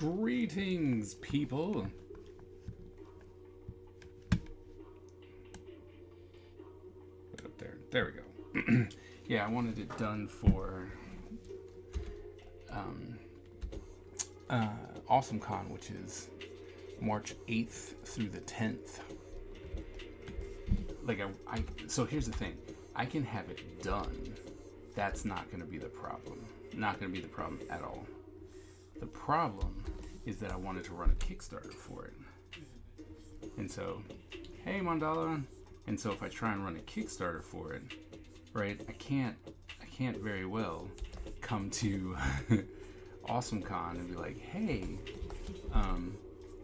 Greetings, people. Put it up there. There we go. Yeah, I wanted it done for AwesomeCon, which is March 8th through the 10th. So here's the thing. I can have it done. That's not going to be the problem. Not going to be the problem at all. The problem is that I wanted to run a Kickstarter for it. And so, hey Mandala. And so if I try and run a Kickstarter for it, right, I can't very well come to AwesomeCon and be like, hey,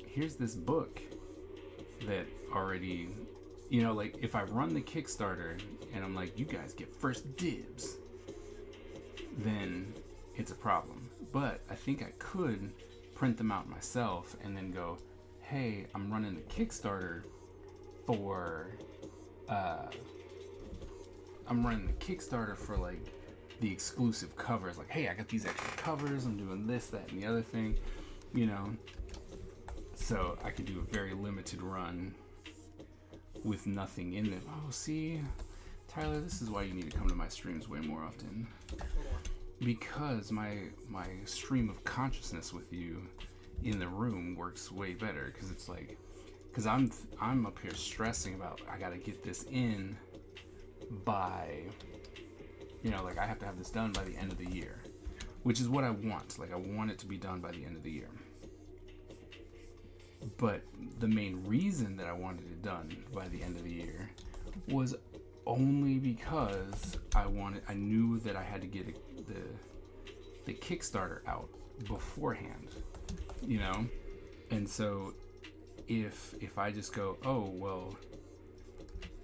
here's this book that already, like if I run the Kickstarter and I'm like, you guys get first dibs, then it's a problem. But I think I could print them out myself and then go, hey, I'm running the Kickstarter for like the exclusive covers. Like, hey, I got these extra covers, I'm doing this, that, and the other thing, so I could do a very limited run with nothing in it. Oh, see, Tyler, this is why you need to come to my streams way more often. Because my stream of consciousness with you in the room works way better. Because it's like, because I'm up here stressing about, I gotta get this in by, like I have to have this done by the end of the year, which is what I want. Like I want it to be done by the end of the year. But the main reason that I wanted it done by the end of the year was only because I knew that I had to get the Kickstarter out beforehand, and so if I just go, oh well,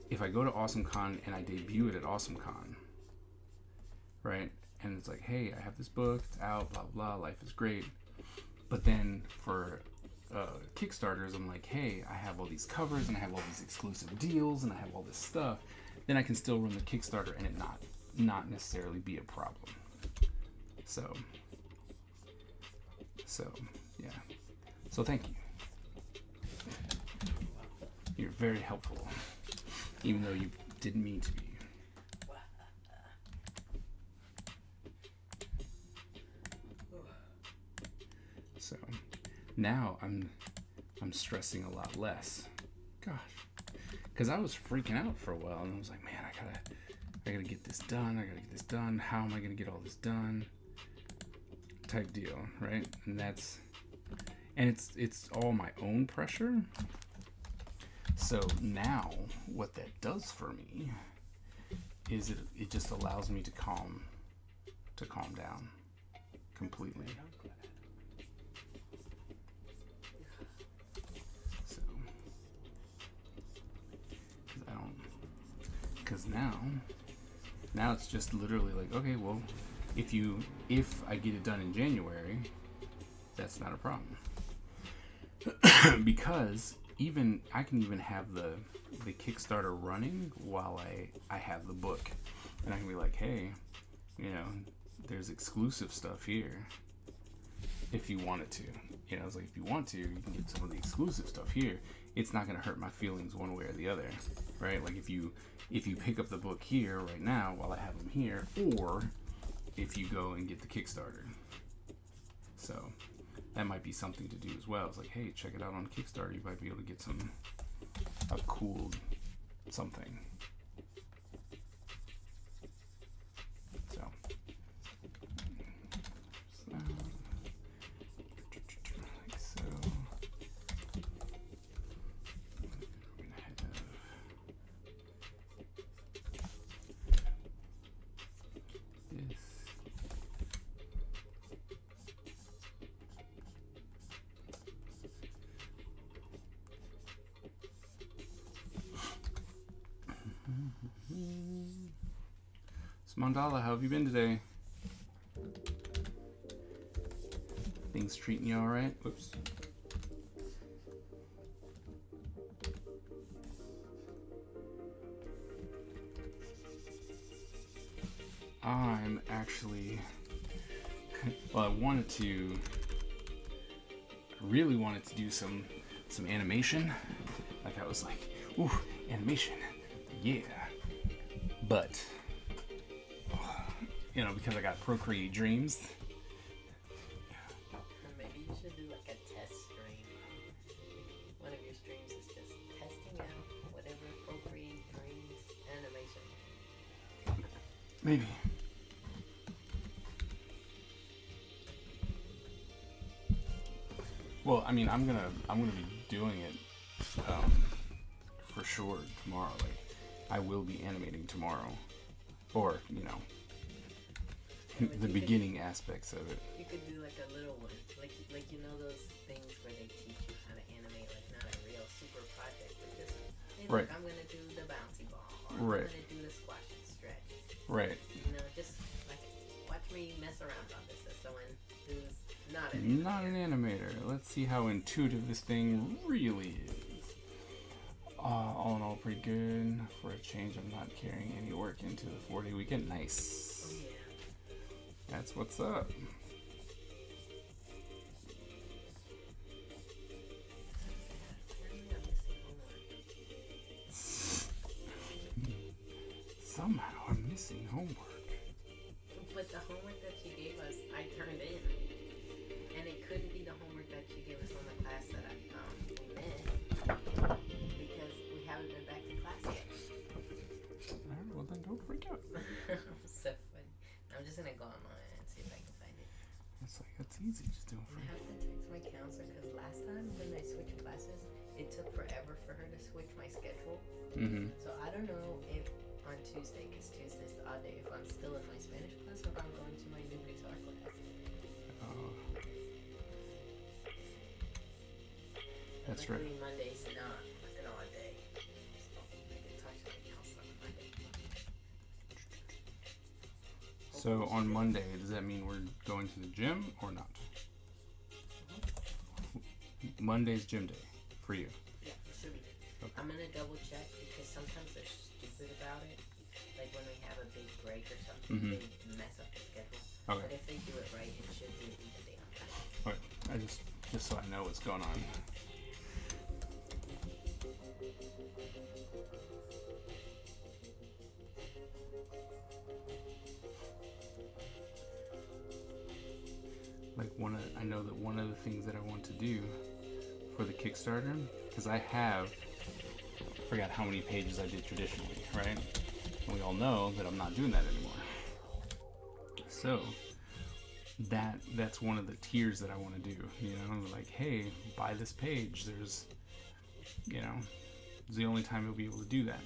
if I go to AwesomeCon and I debut it at AwesomeCon, right, and it's like, hey, I have this book, it's out, blah blah, life is great, but then for Kickstarters, I'm like, hey, I have all these covers and I have all these exclusive deals and I have all this stuff, then I can still run the Kickstarter and it not necessarily be a problem. So yeah. So thank you. You're very helpful, even though you didn't mean to be. So now I'm stressing a lot less. Gosh. Because I was freaking out for a while, and I was like, man, I gotta get this done. How am I gonna get all this done? Type deal, right? And it's all my own pressure. So now, what that does for me is it just allows me to calm down completely. Because now it's just literally like, okay, well, if I get it done in January, that's not a problem. Because I can even have the Kickstarter running while I have the book, and I can be like, hey, there's exclusive stuff here. If you wanted to, it's like, if you want to, you can get some of the exclusive stuff here. It's not going to hurt my feelings one way or the other, right? Like if you pick up the book here right now while I have them here, or if you go and get the Kickstarter. So that might be something to do as well. It's like, hey, check it out on Kickstarter. You might be able to get a cool something. So. Mandala, how have you been today? Things treating you all right? Whoops. I'm actually, well, I wanted to really wanted to do some animation. Like I was like, ooh, animation, yeah. But you know, because I got Procreate Dreams. Maybe you should do like a test stream. One of your streams is just testing out whatever Procreate Dreams animation. Maybe. Well, I mean, I'm gonna be doing it for sure tomorrow. Like, I will be animating tomorrow, or you know, the beginning aspects of it. You could do like a little one, like you know those things where they teach you how to animate, like not a real super project, but just hey, look, Right. I'm gonna do the bouncy ball, or Right. I'm gonna do the squash and stretch. Right. You know, just like watch me mess around on this as someone who's not an Not an animator. Let's see how intuitive this thing really is. All in all, pretty good. For a change, I'm not carrying any work into the 4-day weekend. Nice. Oh, yeah. That's what's up. Apparently I'm missing homework. Somehow I'm missing homework. But the homework that she gave us, I turned in. And it couldn't be the homework that she gave us on the class that we missed. Because we haven't been back to class yet. Alright, well then don't freak out. So funny. I'm just gonna go online and see if I can find it. It's like, that's easy, just don't I freak have to text my counselor because last time when I switched classes, it took forever for her to switch my schedule. Mm-hmm. So I don't know if on Tuesday, because Tuesday's the odd day, if I'm still in my Spanish class or if I'm going to my new Pixar class. That's right. Luckily, Monday's not like an odd day. So I can talk to my counselor on Monday. So on Monday, does that mean we're going to the gym or not? Monday's gym day for you. Yeah, it should be. Okay. I'm gonna double check because sometimes they're stupid about it. Like when we have a big break or something, Mhm. they mess up the schedule. Okay. But if they do it right, it should be an even day on time. Alright, I just so I know what's going on. Like I know that one of the things that I want to do for the Kickstarter, because I forgot how many pages I did traditionally, right? And we all know that I'm not doing that anymore. So that's one of the tiers that I want to do. You know, like, hey, buy this page. There's, you know, it's the only time you'll be able to do that,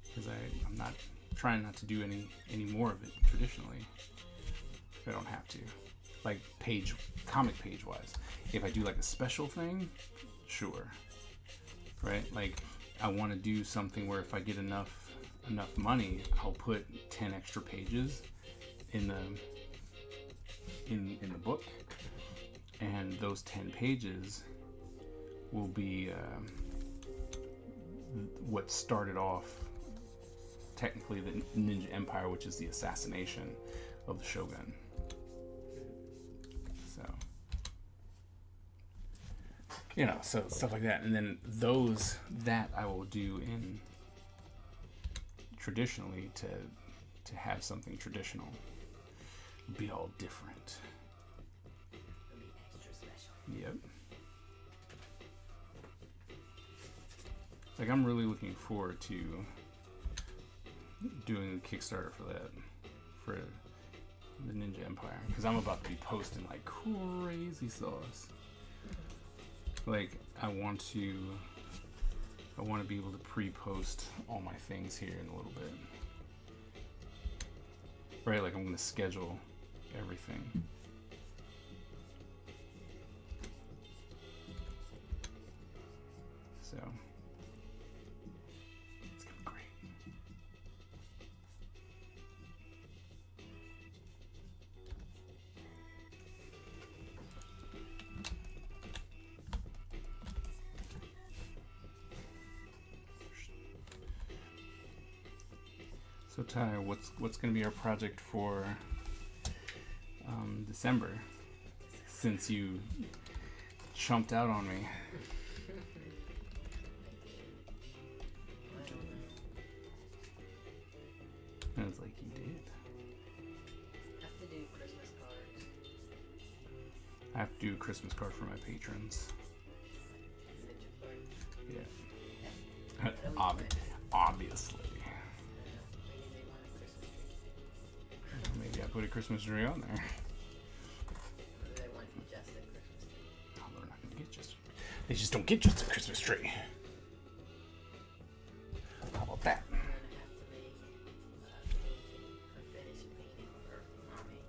because I'm not trying not to do any more of it traditionally. If I don't have to, like comic page wise. If I do like a special thing, sure, right? Like I want to do something where if I get enough money, I'll put 10 extra pages in the book, and those 10 pages will be what started off technically the Ninja Empire, which is the assassination of the Shogun. So, you know, so stuff like that, and then that I will do in traditionally to have something traditional be all different. It'll be extra special. Yep. Like I'm really looking forward to doing the Kickstarter for that, for the Ninja Empire, because I'm about to be posting like crazy sauce. Like I want to be able to pre-post all my things here in a little bit. Right, like I'm gonna schedule everything. So it's gonna be great. So Ty, what's going to be our project for December? Since you chumped out on me. I don't know. And I was like, you did? I have to do Christmas cards. I have to do a Christmas card for my patrons. Signature card. Yeah. Obviously. Maybe they want a Christmas tree. Maybe I put a Christmas tree on there. Maybe they want just a Christmas tree. No, they're not gonna get just. They just don't get just a Christmas tree. How about that? I'm gonna have to make a painting, a finished painting for mommy.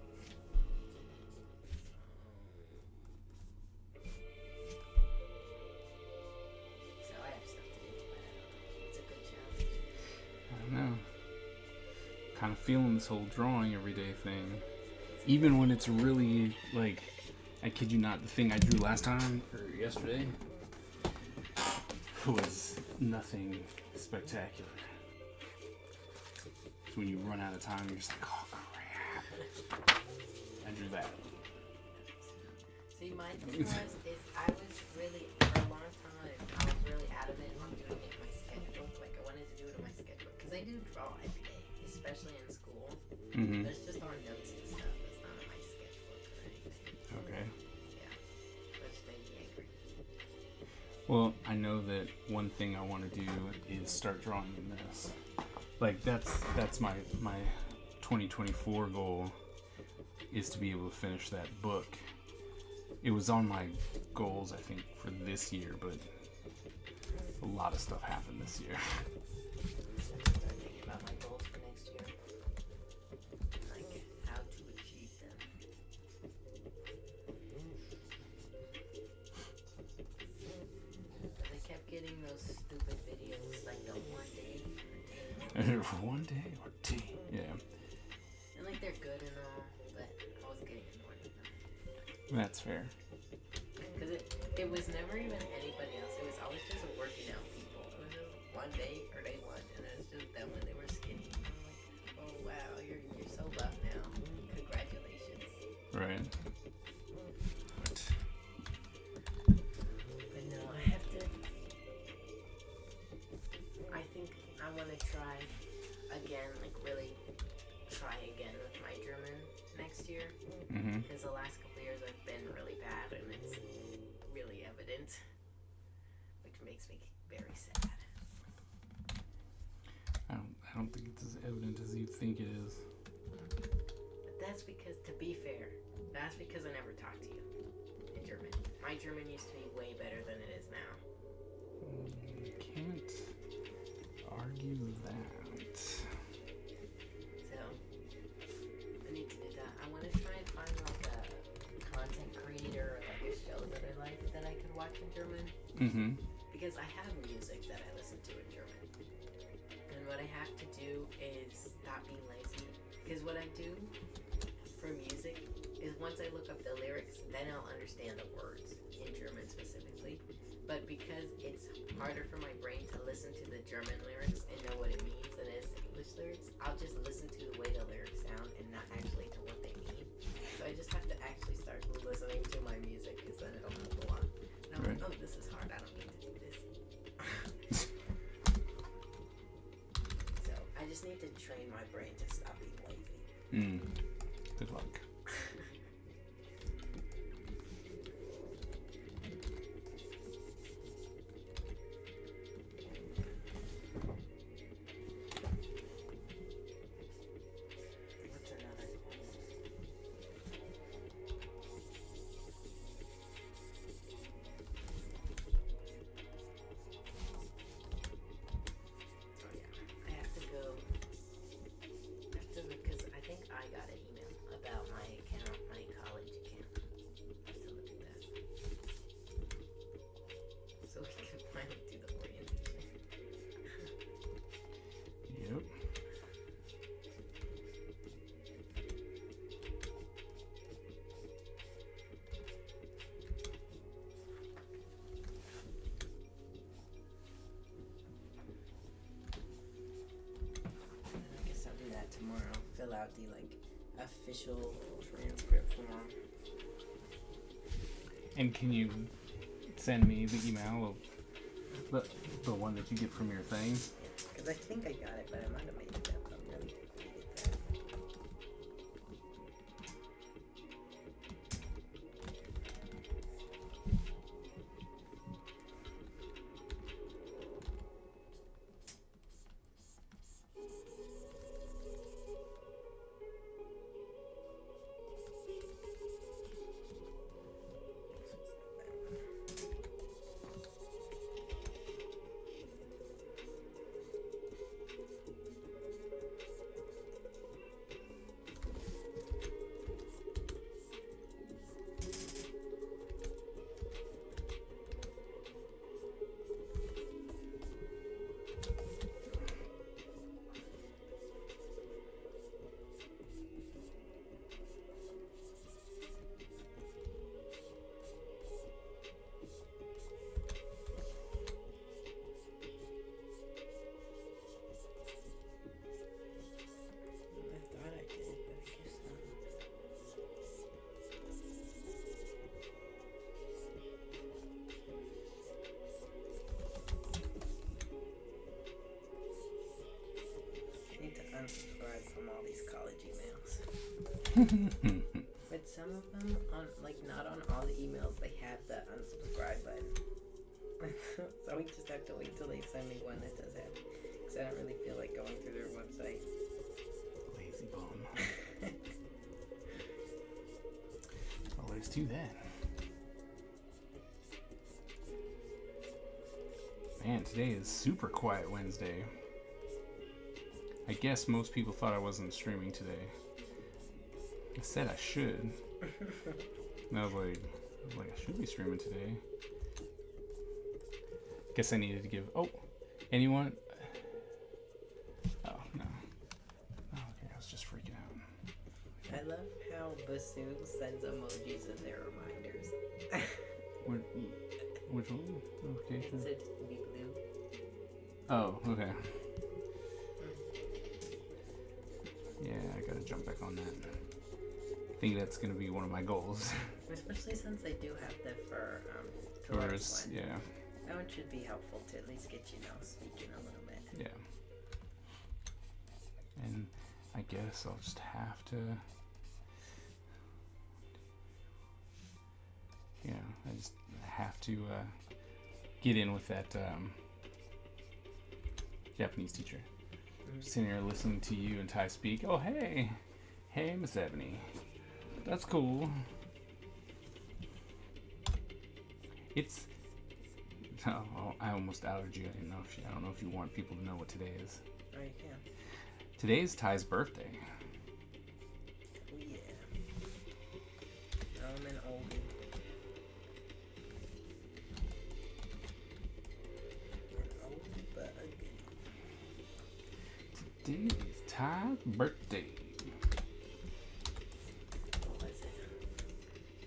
So I have stuff to do, but I don't know. It's a good challenge. I don't know. Kind of feeling this whole drawing everyday thing. Even when it's really like, I kid you not, the thing I drew last time or yesterday was nothing spectacular. So when you run out of time, you're just like, oh crap. I drew that. See, my thing is I was really, for a long time, I was really adamant on doing it in my sketchbook. Like, I wanted to do it in my sketchbook. Because I do draw every day, especially in school. Mm-hmm. That's just our notes and stuff. It's not in my sketchbook or anything. Okay. Yeah. Which made me angry. Well, I know that one thing I want to do is start drawing in this. Like that's my 2024 goal is to be able to finish that book. It was on my goals, I think, for this year, but a lot of stuff happened this year. Start thinking about my goals for next year. Like, how to achieve them. But I kept getting those stupid videos, like the one day One day or two. Yeah, and like they're good and all, but I was getting annoyed with them. that's fair. Because it was never even anybody else. It was always just working out people. It was just one day or day one, and it was just them when they were skinny. And I'm like, oh wow, you're so buff now. Congratulations. Right. But no, I have to. I think I want to try again, like really try again with my German next year. Mm-hmm. Because the last couple years I've been really bad and it's really evident, which makes me very sad. I don't think it's as evident as you think it is. But that's because, to be fair, that's because I never talked to you in German. My German used to be way better than it is now. Can't argue that. So, I need to do that. I want to try and find like a content creator or like a show that I like that I could watch in German. Mm-hmm. Because I have music that I listen to in German. And what I have to do is stop being lazy. Because what I do for music is once I look up the lyrics, then I'll understand the words in German specifically. But because it's harder for my brain to listen to the German lyrics and know what it means than it is English lyrics, I'll just listen to the way the lyrics sound and not actually to what they mean. So I just have to actually start listening to my music because then it'll move along. And I'm like, oh, this is hard. I don't need to do this. So I just need to train my brain to stop being lazy. Good luck. What's another goal? Oh yeah, I have to go. Because I think I got an email about my account, my college account. I have to look at that. So we can finally do the orientation. Yep. And I guess I'll do that tomorrow. Fill out the official transcript form. And can you send me the email of the one that you get from your thing? Because I think I got it, but I might have made it up. I'm really hated that. I thought I did, but I guess not. I need to unsubscribe from all these college emails. But some of them, not on all the emails, they have the unsubscribe button. So we just have to wait till they send me one that does have it. Because I don't really feel like going through their website. Lazy bum. Well, there's two then. Man, today is super quiet Wednesday. I guess most people thought I wasn't streaming today. I said I should. And I was like, I should be streaming today. Guess I needed to give. Oh, anyone? Oh no. Oh, okay, I was just freaking out. I love how Basu sends emojis in their reminders. Which one? Notification? It said to be blue. Oh, okay. Yeah, I gotta jump back on that. I think that's gonna be one of my goals. Especially since they do have the for Tourists, one. yeah. That one should be helpful to at least get speaking a little bit. Yeah. And I guess I'll just have to. Yeah, I just have to get in with that Japanese teacher. Sitting here listening to you and Ty speak. Oh, hey, Miss Ebony. That's cool. It's. Oh, I almost outed you. I don't know if you want people to know what today is. Oh, you can. Today is Ty's birthday. Oh, yeah. I'm an oldie. An oldie, but a goodie. Today is Ty's birthday. What was it?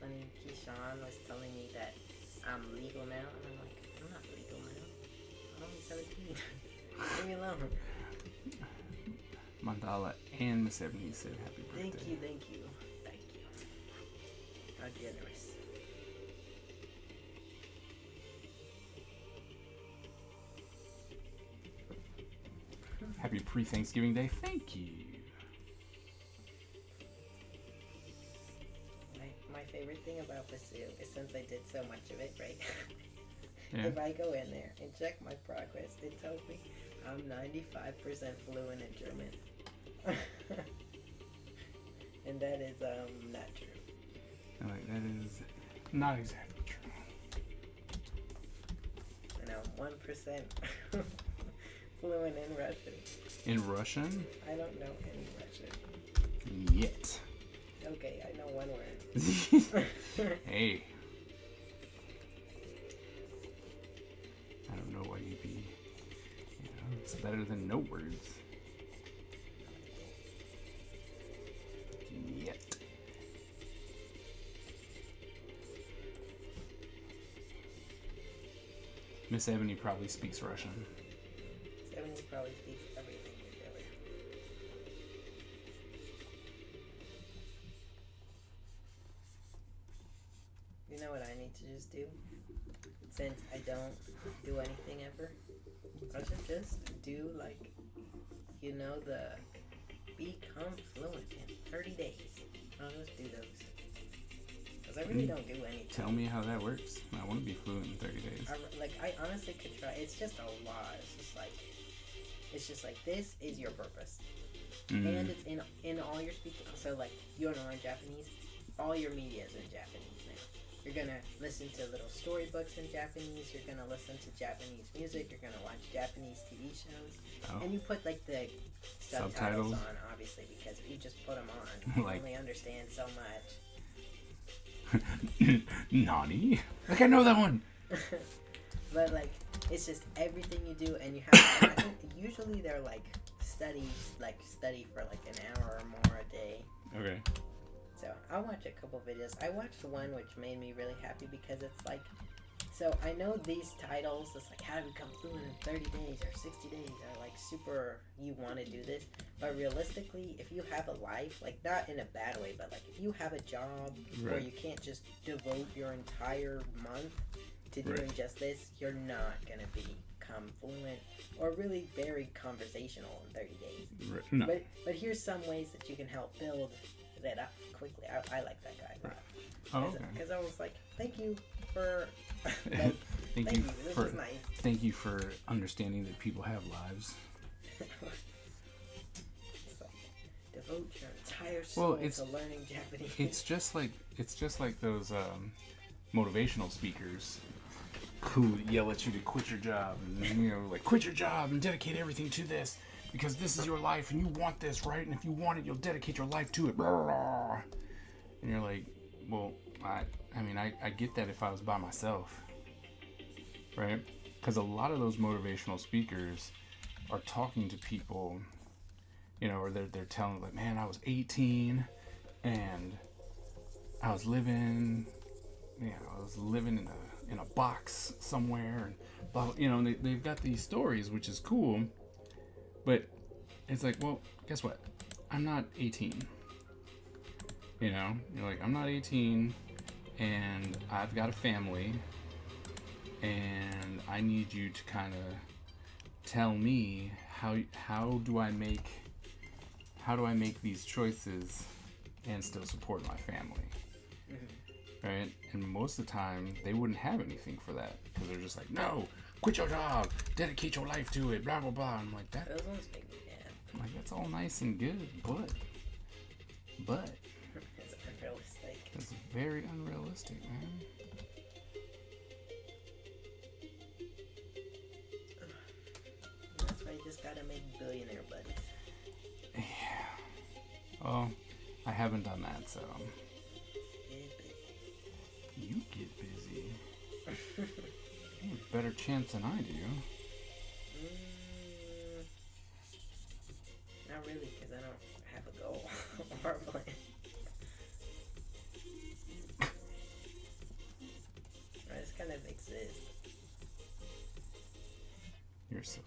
Funny, Keyshawn was telling me that I'm legal now, and I'm like, I'm not legal now. I'm only 17. Leave me alone. Mandala and Miss Ebony said happy birthday. Thank you. How generous. Happy pre-Thanksgiving Day. Thank you. My favorite thing about Basu is since I did so much of it, right? Yeah. If I go in there and check my progress, it tells me I'm 95% fluent in German. And that is not true. Alright, that is not exactly true. And I'm 1% fluent in Russian. In Russian? I don't know any Russian. Yet. Okay, I know one word. Hey. I don't know why you'd be. It's better than no words. Yet. Miss Ebony probably speaks Russian. 70 probably speaks everything together. You know what I need need to just do, since I don't do anything ever. I should just do like, the become fluent in 30 days. I'll just do those. Because I really don't do anything. Tell me how that works. I want to be fluent in 30 days. I honestly could try. It's just a lot. It's just like this is your purpose. And it's in all your speaking. So like, you want to learn Japanese, all your media is in Japanese now. You're gonna listen to little storybooks in Japanese. You're gonna listen to Japanese music. You're gonna watch Japanese TV shows, and you put like the subtitles on, obviously, because if you just put them on, you only understand so much. Nani? Like I know that one. But like, it's just everything you do, and you have. I think usually they're like study for like an hour or more a day. Okay. So I'll watch a couple videos. I watched one which made me really happy because it's like, so I know these titles, it's like how to become fluent in 30 days or 60 days are like super, you want to do this. But realistically, if you have a life, like not in a bad way, but like if you have a job where you can't just devote your entire month to doing just this, you're not going to become fluent or really very conversational in 30 days. Right. No. But here's some ways that you can help build that up quickly. I like that guy a lot. Oh, okay. Because I was like, thank you for thank you this for was nice. Thank you for understanding that people have lives. It's like, devote your entire soul to learning Japanese. It's just like those motivational speakers who yell at you to quit your job and like quit your job and dedicate everything to this because this is your life and you want this, right? And if you want it, you'll dedicate your life to it. And you're like, well, I get that if I was by myself, right? Because a lot of those motivational speakers are talking to people, or they're telling like, man, I was 18 and I was living in a box somewhere and blah, and they've got these stories, which is cool, but it's like, well, guess what? I'm not 18. You're like, I'm not 18 and I've got a family and I need you to kind of tell me how do I make these choices and still support my family. Right? And most of the time, they wouldn't have anything for that because they're just like, no, quit your job, dedicate your life to it, blah blah blah. I'm like, that. Those ones make me mad. I'm like, that's all nice and good, but it's unrealistic. It's very unrealistic, man. That's why you just gotta make billionaire buddies. Yeah. Well, I haven't done that, so. You get busy. You have a better chance than I do. Not really, because I don't have a goal or a plan. I just kind of exist. You're silly.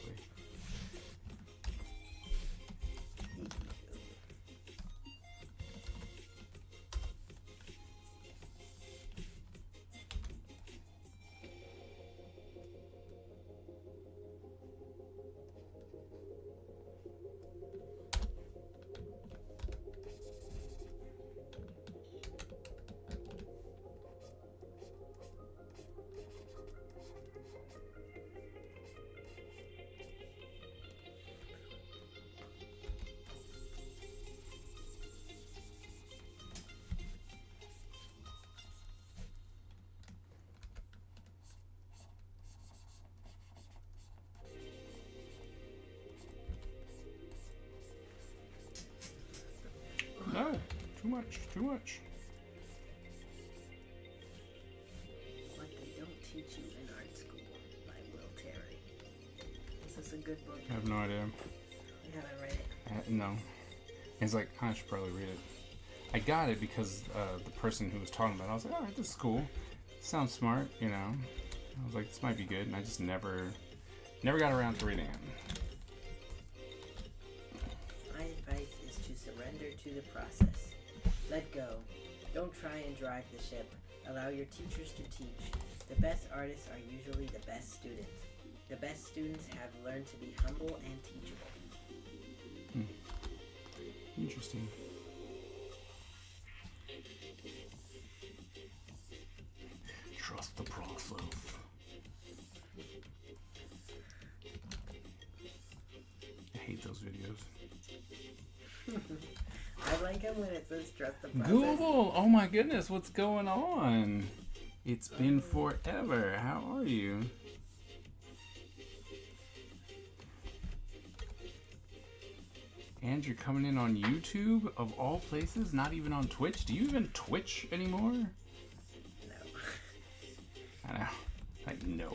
No, too much. What they don't teach you in art school by Will Terry. This is a good book. I have no idea. You haven't read it? No. It's like, I should probably read it. I got it because the person who was talking about it, I was like, alright, this is cool. Sounds smart, I was like, this might be good, and I just never got around to reading it. My advice is to surrender to the process. Let go. Don't try and drive the ship. Allow your teachers to teach. The best artists are usually the best students. The best students have learned to be humble and teachable. Interesting. Trust the process. I hate those videos. I like him when it says trust the process. Google! Oh my goodness, what's going on? It's been forever. How are you? And you're coming in on YouTube, of all places? Not even on Twitch? Do you even Twitch anymore? No. I know. Like, no.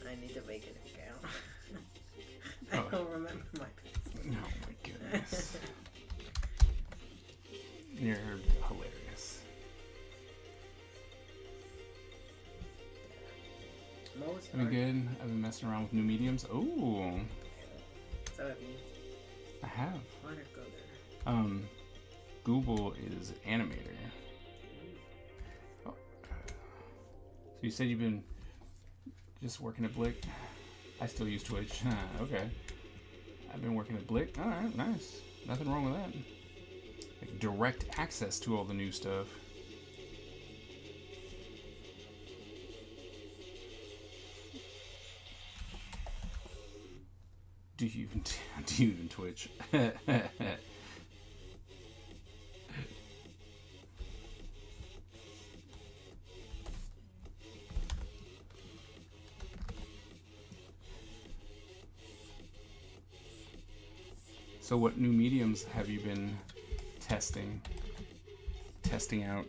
I need to make an account. I Oh. don't remember my password. Oh my goodness. You're hilarious. Most I've been art- good. I've been messing around with new mediums. Oh, So have you. I have. Watercolor. Google is Animator. Oh. So you said you've been just working at Blick? I still use Twitch. Okay. I've been working at Blick. Alright, nice. Nothing wrong with that. Like direct access to all the new stuff. Do you even Twitch? So what new mediums have you been testing out?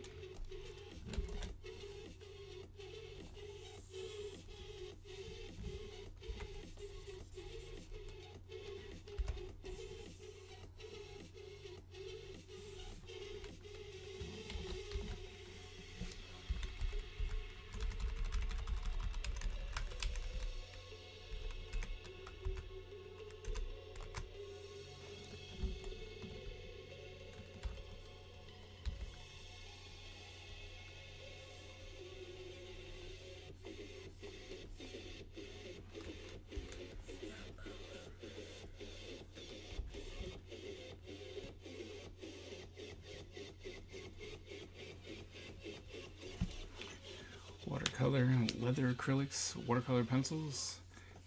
Watercolor, leather acrylics, watercolor pencils,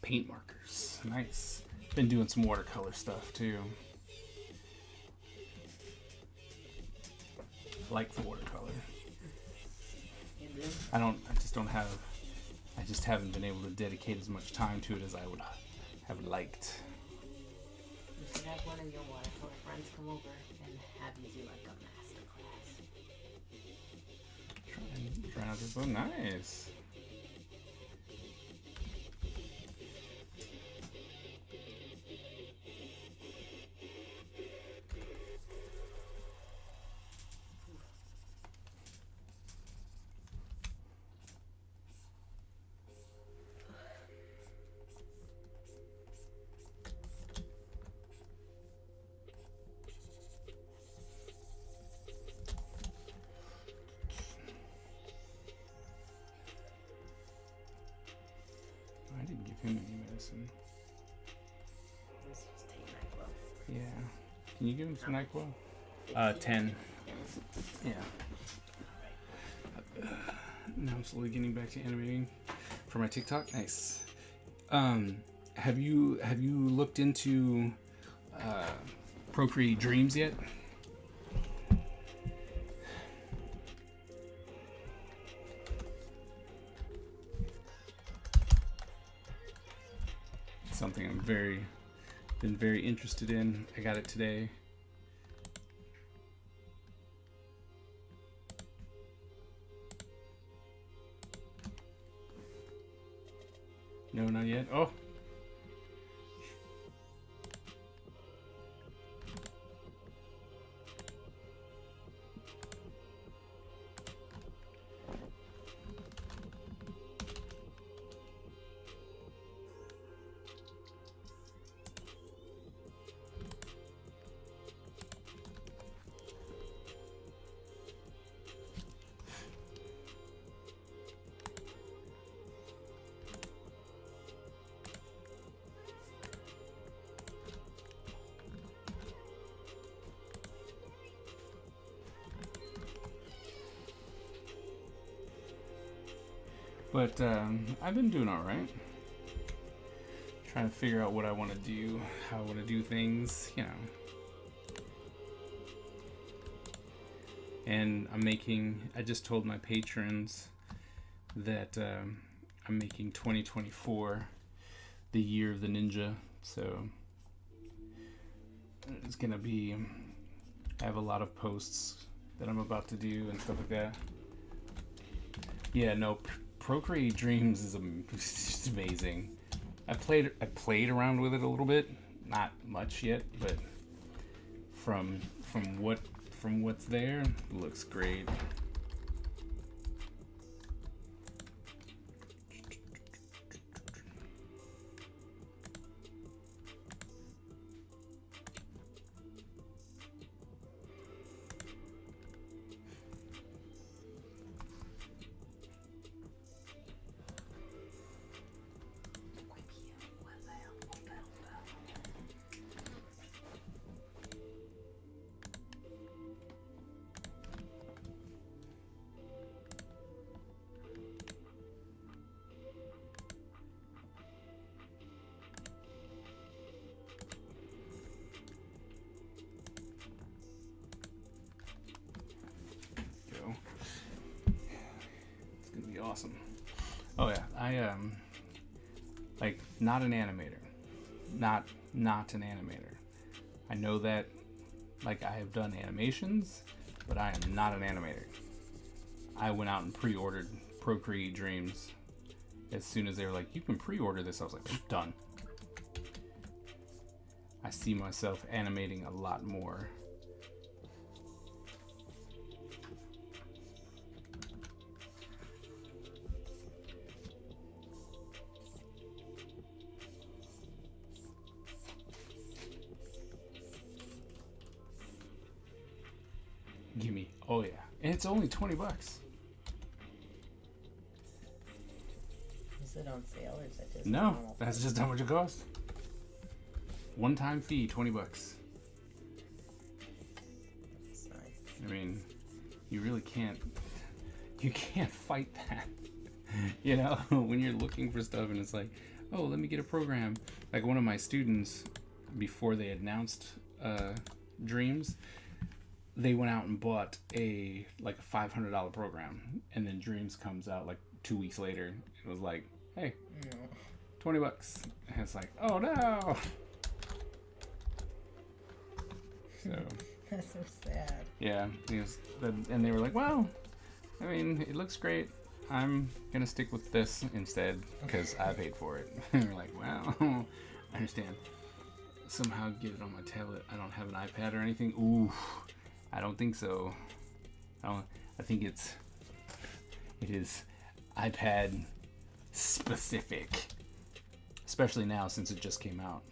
paint markers. Nice. Been doing some watercolor stuff too. Like the watercolor. You do? I just haven't been able to dedicate as much time to it as I would have liked. You should have one of your watercolor friends come over and have you do like a master class. Trying out this one. Nice. I didn't give him any medicine. Let's just take NyQuil. Yeah. Can you give him some NyQuil? 10. Yeah. Now I'm slowly getting back to animating for my TikTok. Nice. Have you looked into Procreate Dreams yet? It's something I'm been very interested in. I got it today. No, not yet. Oh. But I've been doing all right. Trying to figure out what I want to do, how I want to do things, you know. And I just told my patrons that I'm making 2024 the year of the ninja. So it's going to be, I have a lot of posts that I'm about to do and stuff like that. Yeah, no, Procreate Dreams is just amazing. I played around with it a little bit, not much yet, but from what's there, it looks great. Awesome. Oh yeah, I like not an animator, not an animator. I know that, like, I have done animations, but I am not an animator. I went out and pre-ordered Procreate Dreams as soon as they were like, you can pre-order this. I was like, done. I see myself animating a lot more. Gimme. Oh yeah. And it's only $20. Is it on sale or is that just No, normal? that's just how much it costs. One-time fee, $20. That's nice. I mean, you really can't fight that. You know, when you're looking for stuff and it's like, oh, let me get a program. Like one of my students, before they announced Dreams, they went out and bought a $500 program, and then Dreams comes out like 2 weeks later. It was like, hey, $20. And it's like, oh no. So That's so sad. yeah, and they were like, well, I mean, it looks great. I'm gonna stick with this instead because I paid for it. And we're like, well, I understand. Somehow get it on my tablet. I don't have an iPad or anything. Ooh, I don't think so. I think it is iPad specific, especially now since it just came out.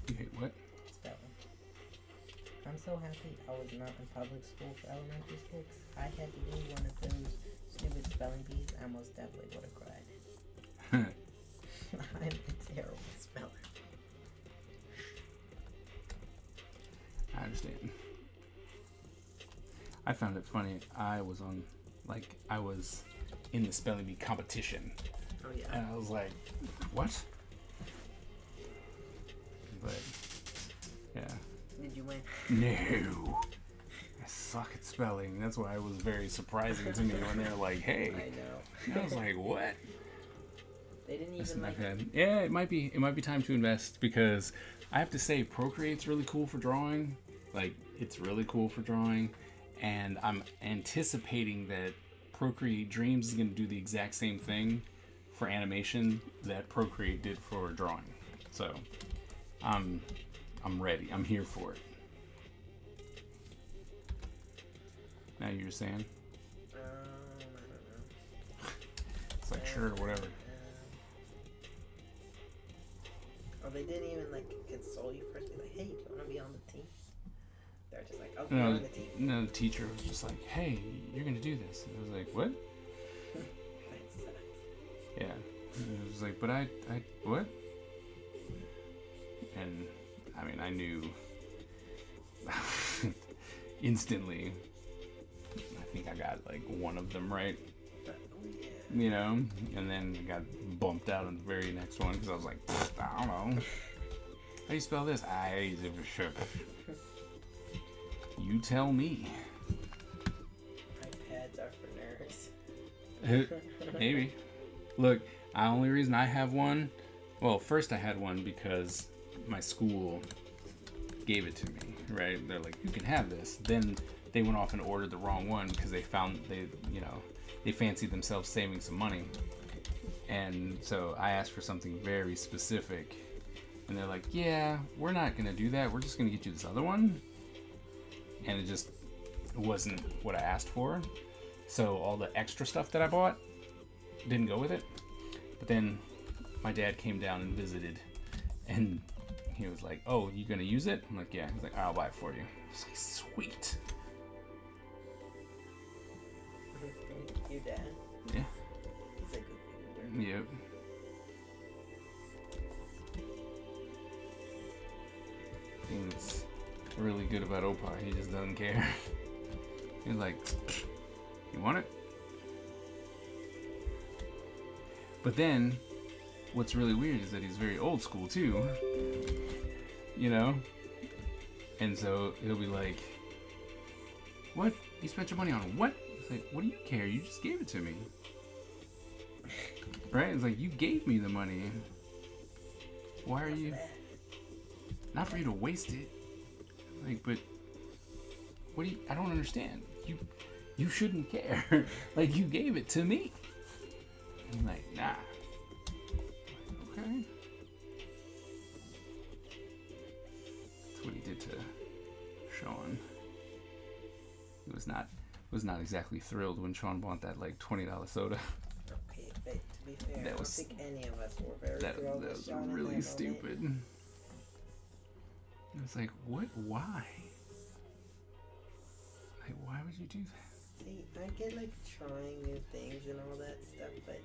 You hate what? Spelling. I'm so happy I was not in public school for elementary school. I had to do one of those stupid spelling bees. I most definitely would have cried. I'm a terrible speller. I understand. I found it funny. I was in the spelling bee competition, Oh yeah. and I was like, what? But yeah, Did you win? no. I suck at spelling. That's why it was very surprising to me when they were like, hey. I know. And I was like, what? They didn't That's even not like. bad. Yeah, it might be time to invest, because I have to say Procreate's really cool for drawing. Like, it's really cool for drawing, and I'm anticipating that Procreate Dreams is going to do the exact same thing for animation that Procreate did for drawing. So I'm ready. I'm here for it. Now you're saying? I don't know. It's like, sure, whatever. Oh, they didn't even like console you first. Be like, hey, do you want to be on the team? They're just like, okay, No, on the team. no, the teacher was just like, hey, you're going to do this. And I was like, what? That sucks. Yeah. It was like, but I what? And I mean, I knew instantly. I think I got like one of them right, you know, and then I got bumped out on the very next one because I was like, I don't know. How do you spell this? You tell me. iPads are for nerds. Maybe. Look, the only reason I have one, well, first I had one because my school gave it to me, right? They're like, you can have this. Then they went off and ordered the wrong one because they found they fancied themselves saving some money. And so I asked for something very specific. And they're like, yeah, we're not going to do that. We're just going to get you this other one. And it just wasn't what I asked for. So all the extra stuff that I bought didn't go with it. But then my dad came down and visited. And he was like, oh, you going to use it? I'm like, yeah. He's like, I'll buy it for you. I was like, sweet. Your dad? Yeah. He's a good figure. Yep. Thing's really good about Opa. He just doesn't care. He's like, you want it? But then, what's really weird is that he's very old school too. You know? And so he'll be like, what? You spent your money on what? It's like, what do you care? You just gave it to me. Right? It's like, you gave me the money. Why are you... Not for you to waste it. Like, but... What do you... I don't understand. You shouldn't care. Like, you gave it to me. I'm like, nah. Okay. That's what he did to Sean. He was not exactly thrilled when Sean bought that like $20 soda. Okay, but to be fair, That I don't was- think any of us were very That thrilled with was Sean in really that stupid. moment. It's like, what? Why? Like, why would you do that? See, I get like trying new things and all that stuff, but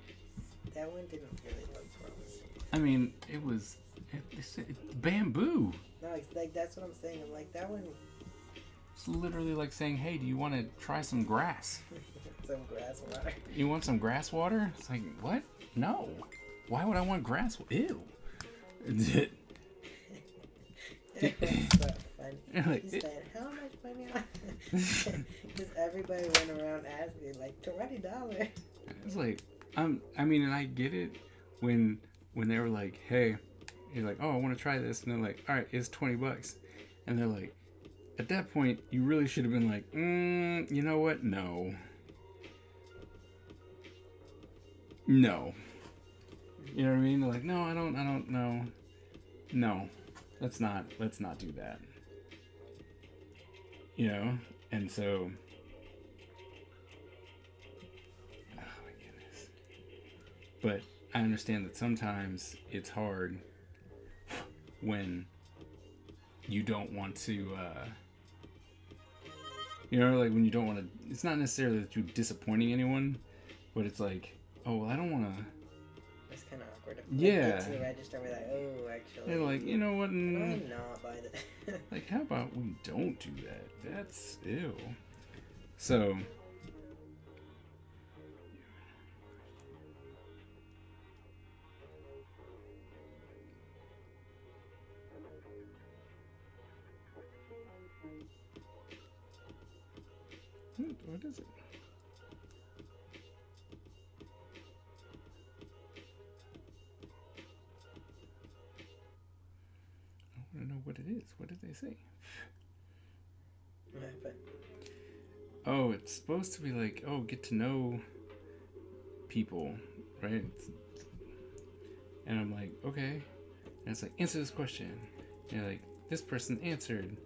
that one didn't really look promising. I mean, it was it's bamboo. No, it's like that's what I'm saying. I'm like that one, It's literally like saying, hey, do you want to try some grass? some grass water. You want some grass water? It's like, what? No. Why would I want grass? Ew. It's so funny. Like, He said, "How much money?" Because everybody went around asking like $20. It's like, I mean, and I get it when they were like, hey, you're like, oh, I want to try this, and they're like, all right, it's $20, and they're like, at that point, you really should have been like, you know what? No. You know what I mean? They're like, no, I don't know. No, let's not do that. You know, and so. Oh my goodness. But I understand that sometimes it's hard when you don't want to, like when you don't want to, it's not necessarily that you're disappointing anyone, but it's like, oh, well, I don't want to. It's kind of awkward. Yeah. Get to the register and be like, oh, actually. They're like, you know what? I'm not by the. Like, how about we don't do that? That's ew. So. What is it? I want to know what it is. What did they say? What happened? Oh, it's supposed to be like, oh, get to know people, right? And I'm like, okay. And it's like, answer this question. And you're like, this person answered.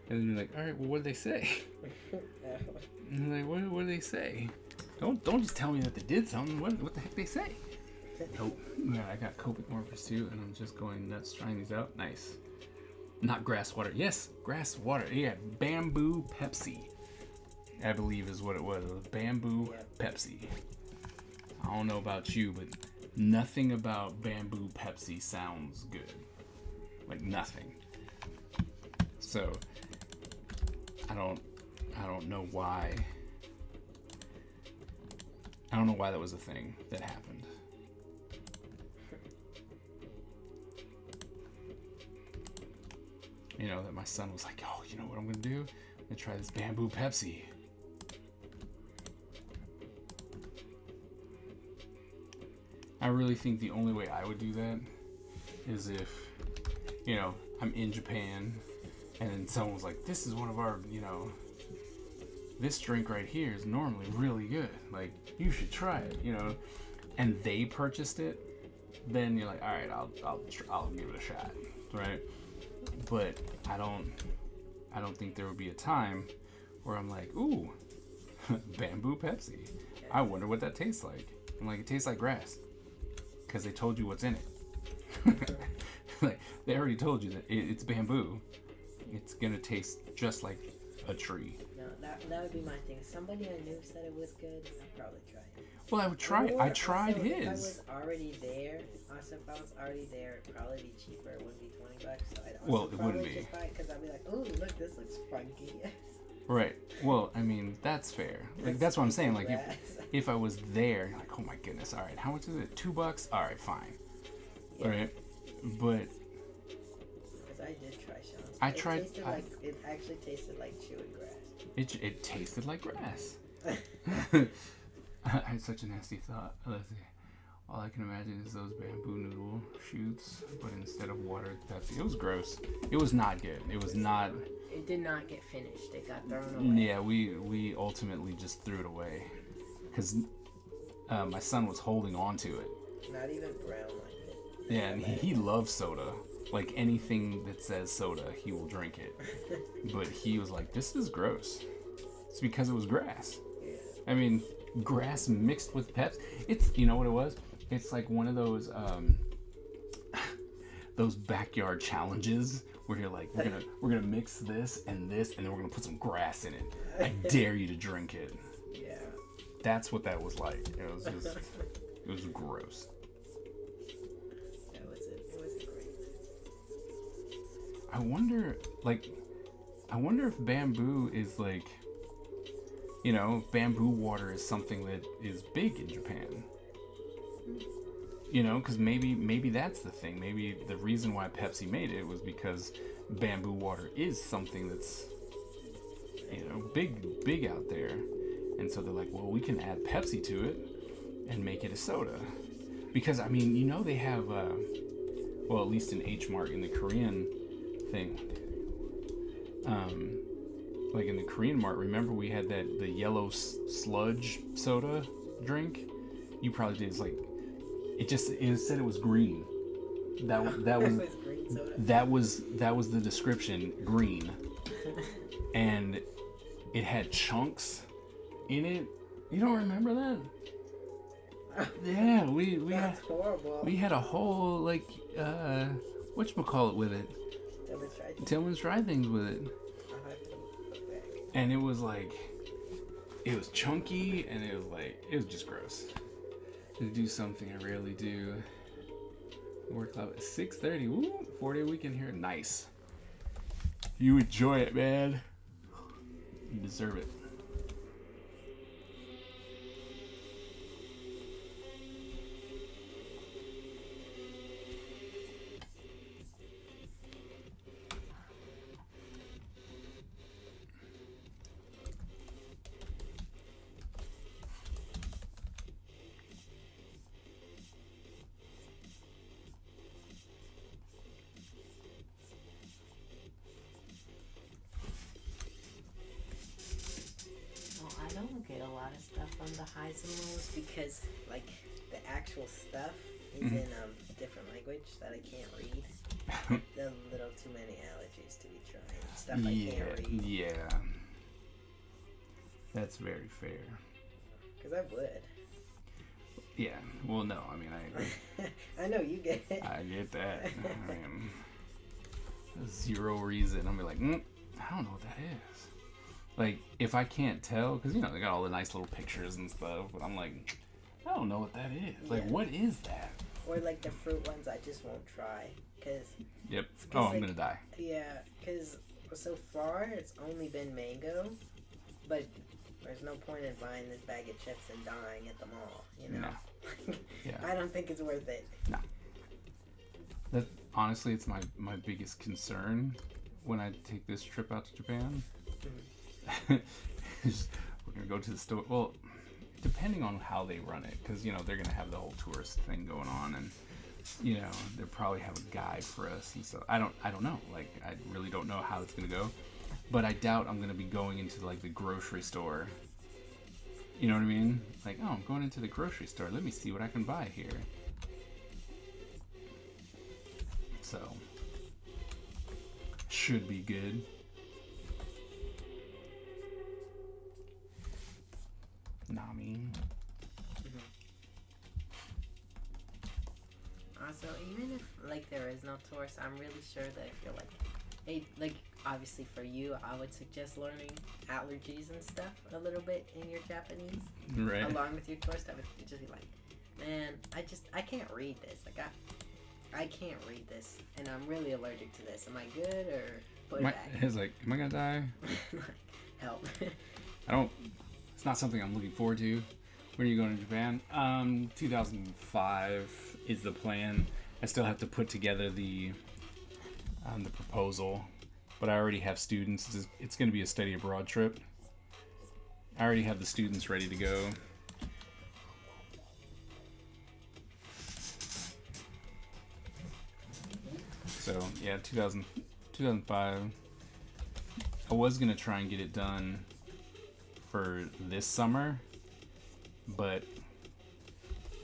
And then you're like, all right, well, what did they say? And I'm like, what did they say? Don't just tell me that they did something. What the heck they say? Nope. Yeah, I got Copic Morphers too, and I'm just going nuts trying these out. Nice. Not grass water. Yes, grass water. Yeah, bamboo Pepsi, I believe is what it was. It was bamboo Pepsi. I don't know about you, but Nothing about bamboo Pepsi sounds good. Like nothing. So I don't know why. I don't know why that was a thing that happened. You know, that my son was like, oh, you know what I'm gonna do? I'm gonna try this bamboo Pepsi. I really think the only way I would do that is if, you know, I'm in Japan and then someone was like, this is one of our, you know, this drink right here is normally really good. Like, you should try it, you know, and they purchased it, then you're like, all right, I'll give it a shot, right? But I don't think there would be a time where I'm like, ooh, bamboo Pepsi. I wonder what that tastes like. I'm like, it tastes like grass. Because they told you what's in it. Like, they already told you that it's bamboo. It's gonna taste just like a tree. No, that would be my thing. Somebody I knew said it was good. I'd probably try it. Well, I would try it. I tried also, his. If I was already there, it'd probably be cheaper. It wouldn't be $20. So I'd also Well, it wouldn't be. just buy it because I'd be like, oh, look, this looks funky. Right. Well, I mean, that's fair. Like, that's what I'm saying. Like, if I was there, like, oh my goodness, all right, how much is it? $2? All right, fine. Yeah. All right. But Because I did try Sean's. It actually tasted like chewing grass. It tasted like grass. I had such a nasty thought. Let's see. All I can imagine is those bamboo noodle shoots, but instead of water, Pepsi. It was gross. It was not good. It was not. It did not get finished. It got thrown away. Yeah, we ultimately just threw it away because my son was holding on to it. Not even brown like it. Yeah, and he loves soda. Like, anything that says soda, he will drink it. But he was like, this is gross. It's because it was grass. Yeah. I mean, grass mixed with Pepsi. It's, you know what it was? It's like one of those backyard challenges where you're like, we're gonna mix this, and then we're gonna put some grass in it. I dare you to drink it. Yeah. That's what that was like. It was just, it was gross. That was it. It was great. I wonder if bamboo is like, you know, bamboo water is something that is big in Japan. You know, because maybe that's the thing. Maybe the reason why Pepsi made it was because bamboo water is something that's, you know, big out there. And so they're like, well, we can add Pepsi to it and make it a soda. Because, I mean, you know, they have, well, at least in H Mart, in the Korean thing, like in the Korean Mart, remember we had the yellow sludge soda drink? You probably did. It's like, it said it was green. That was green soda. that was the description, green. And it had chunks in it. You don't remember that? Yeah, That's horrible. we had a whole, like, whatchamacallit with it. Tillman's Try Things with it. And it was like, it was chunky, and it was just gross. To do something I rarely do. Work out at 6:30. Woo, 4-day weekend here. Nice. You enjoy it, man. You deserve it. I don't get a lot of stuff on the highs and lows Because, like, the actual stuff is in different language that I can't read. There are a little too many allergies to be trying. Stuff I can't read. Yeah. That's very fair. Because I would. Yeah. Well, no. I mean, I I know you get it. I get that. I mean, zero reason. I'm like, I don't know what that is. Like, if I can't tell, because, you know, they got all the nice little pictures and stuff, but I'm like, I don't know what that is. Like, Yeah. what is that? Or like the fruit ones, I just won't try. Cause Yep. It's Oh, I'm like- gonna die. yeah, cause so far it's only been mango, but there's no point in buying this bag of chips and dying at the mall. You know. No. Yeah. I don't think it's worth it. That honestly, it's my biggest concern when I take this trip out to Japan. Is we're gonna go to the store. Well, depending on how they run it, because you know they're gonna have the whole tourist thing going on, and you know they'll probably have a guide for us, and so I don't know. Like I really don't know how it's gonna go, but I doubt I'm gonna be going into like the grocery store. You know what I mean? Like, oh, I'm going into the grocery store. Let me see what I can buy here. So, should be good. Nami. Also, even if like there is no tourist, I'm really sure that if you're like obviously for you, I would suggest learning allergies and stuff a little bit in your Japanese, Right. along with your tour stuff. If you just be like, man, I can't read this. Like I can't read this, and I'm really allergic to this. Am I good or put it back? It's like, am I gonna die? Like, help. I don't. It's not something I'm looking forward to. When are you going to Japan? 2005 is the plan. I still have to put together the proposal, but I already have students. It's going to be a study abroad trip. I already have the students ready to go. So yeah, 2005. I was gonna try and get it done for this summer, but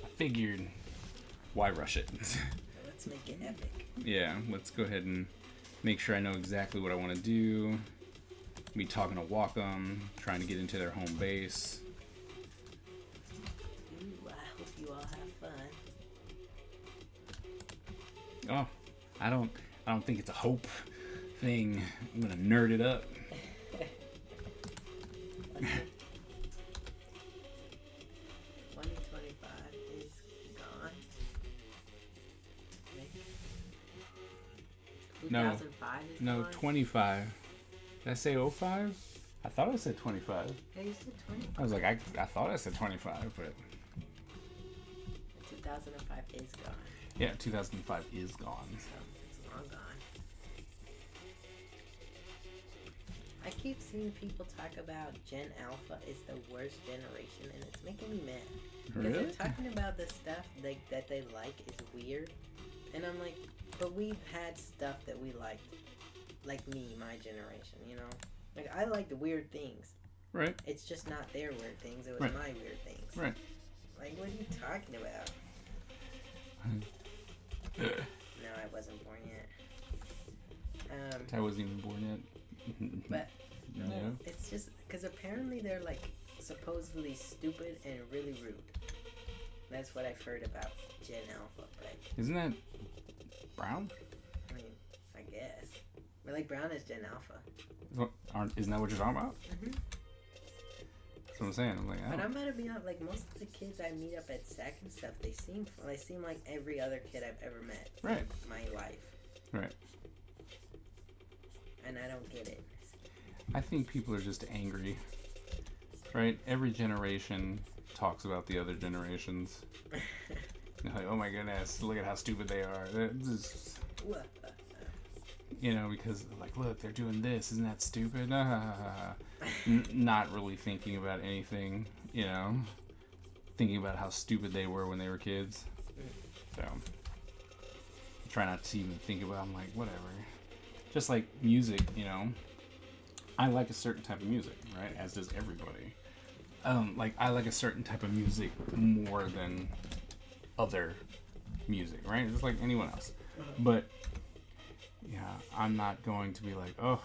I figured, why rush it? Let's make it epic. Yeah, let's go ahead and make sure I know exactly what I want to do. Be talking to Wacom, trying to get into their home base. Ooh, I hope you all have fun. Oh, I don't think it's a hope thing. I'm gonna nerd it up. 2025 is gone. No. 2005 is No, gone. 25. Did I say 05? I thought I said 25. Yeah, you said 20. I was like, I thought I said 25, but 2005 is gone. yeah, 2005 is gone. So it's long gone. I keep seeing people talk about Gen Alpha is the worst generation, and it's making me mad. Because Really? they're talking about the stuff that they like is weird. And I'm like, but we've had stuff that we liked. Like me, my generation, you know? Like, I liked weird things. Right. It's just not their weird things, it was Right. my weird things. Right. Like, what are you talking about? No, I wasn't born yet. I wasn't even born yet. But Yeah. it's just because apparently they're like supposedly stupid and really rude. That's what I've heard about Gen Alpha, but Isn't that Brown? I mean, I guess. But like Brown is Gen Alpha. Isn't that what you're talking about? Mhm. That's what I'm saying. I'm like, But oh. I'm about to be honest, like most of the kids I meet up at SAC and stuff, they seem like every other kid I've ever met Right. in my life. Right. And I don't get it. I think people are just angry. Right? Every generation talks about the other generations. They're like, oh my goodness, look at how stupid they are. You know, because like, look, they're doing this. Isn't that stupid? Not really thinking about anything, you know. Thinking about how stupid they were when they were kids. So, I try not to even think about it. I'm like, whatever. Just like music, you know. I like a certain type of music, right? As does everybody. Like, I like a certain type of music more than other music, right? Just like anyone else. But, yeah, I'm not going to be like, oh,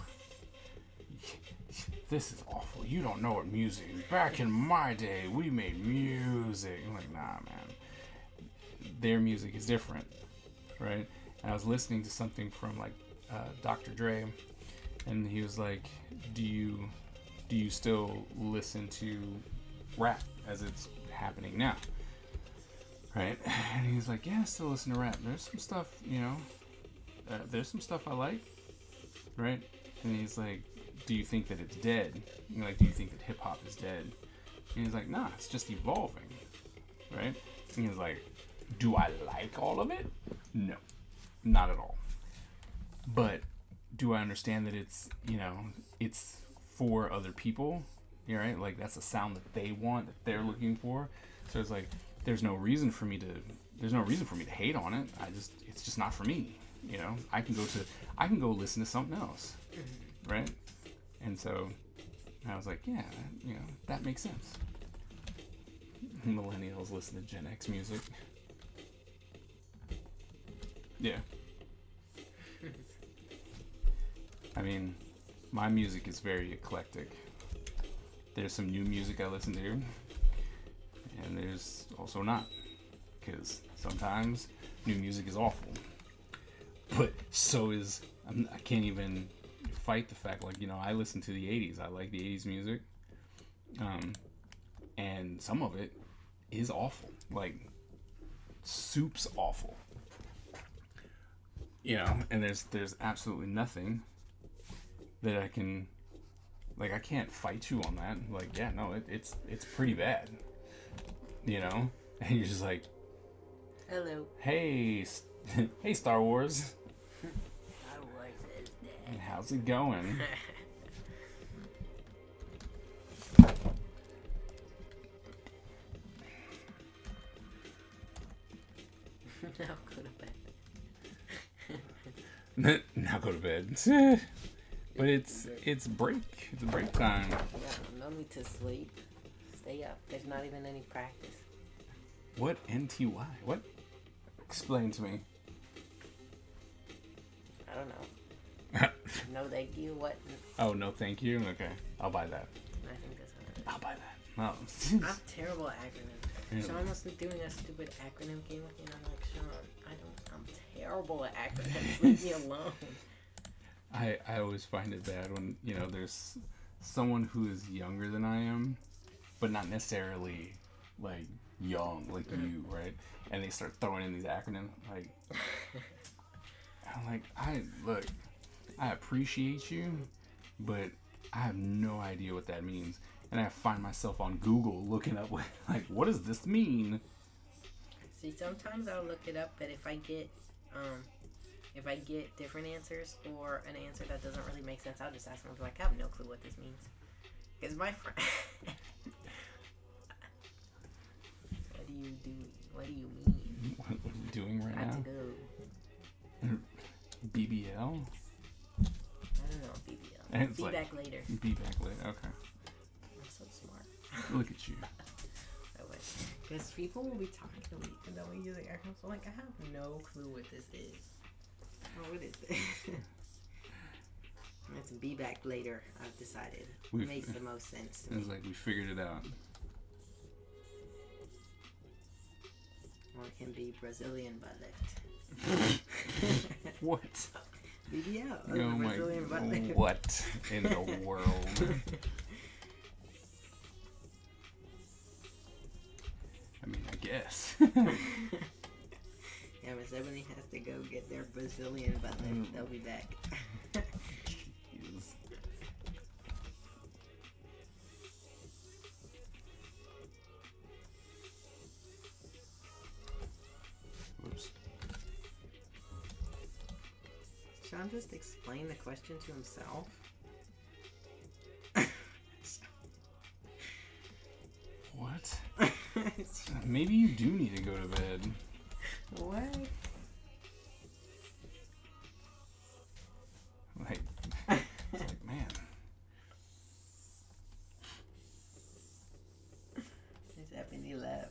this is awful. You don't know what music is. Back in my day, we made music. I'm like, nah, man. Their music is different, right? And I was listening to something from, like, Dr. Dre, and he was like, do you still listen to rap as it's happening now? Right? And he's like, yeah, I still listen to rap. There's some stuff, there's some stuff I like. Right? And he's like, do you think that it's dead? Like, do you think that hip hop is dead? And he's like, nah, it's just evolving. Right? And he's like, do I like all of it? No, not at all. But do I understand that it's, it's for other people? Right? Like, that's a sound that they want, that they're looking for. So it's like, there's no reason for me to hate on it. It's just not for me. I can go listen to something else. Right? And so I was like, yeah, that makes sense. Millennials listen to Gen X music. Yeah. I mean, my music is very eclectic. There's some new music I listen to, and there's also not. Because sometimes new music is awful. But so is, I can't even fight the fact, like, I listen to the 80s. I like the 80s music. And some of it is awful. Like, soup's awful. And there's absolutely nothing that I can, like, I can't fight you on that. Like, yeah, no, it's pretty bad. And you're just like, Hello. hey, hey, Star Wars. Star Wars is dead. How's it going? Now go to bed. Now go to bed. But it's break. It's break time. Yeah, no need to sleep. Stay up. There's not even any practice. What NTY? What? Explain to me. I don't know. No, thank you. What? Oh, no, thank you. Okay, I'll buy that. I think that's what it is. I'll buy that. Oh. I'm terrible at acronyms. Yeah. Sean was doing a stupid acronym game with me, and I'm like, Sean, I'm terrible at acronyms. Leave me alone. I always find it bad when, there's someone who is younger than I am, but not necessarily, like, young, like you, right? And they start throwing in these acronyms, like, I'm like, I appreciate you, but I have no idea what that means. And I find myself on Google looking up, like, what does this mean? See, sometimes I'll look it up, but if I get different answers or an answer that doesn't really make sense, I'll just ask them. I'm like, I have no clue what this means. Because my friend, what do you do? What do you mean? What are we doing right I have now? to go. BBL? I don't know, BBL. And it's Be like- back later. Be back later. Okay. I'm so smart. Look at you. Because people will be talking to me and they'll be using acronyms. So like, I have no clue what this is. Oh, what is this? It's be back later, I've decided. Makes the most sense to me. It's like we figured it out. Or it can be Brazilian butt lift. What? BBL. Oh my, Brazilian butt lift. what in the world? I mean, I guess. Yeah, Miss Ebony has to go get their Brazilian butt lift. They'll be back. Jeez. Whoops. Sean just explained the question to himself. What? Maybe you do need to go to bed. What? Like, it's like, man. Miss Ebony left.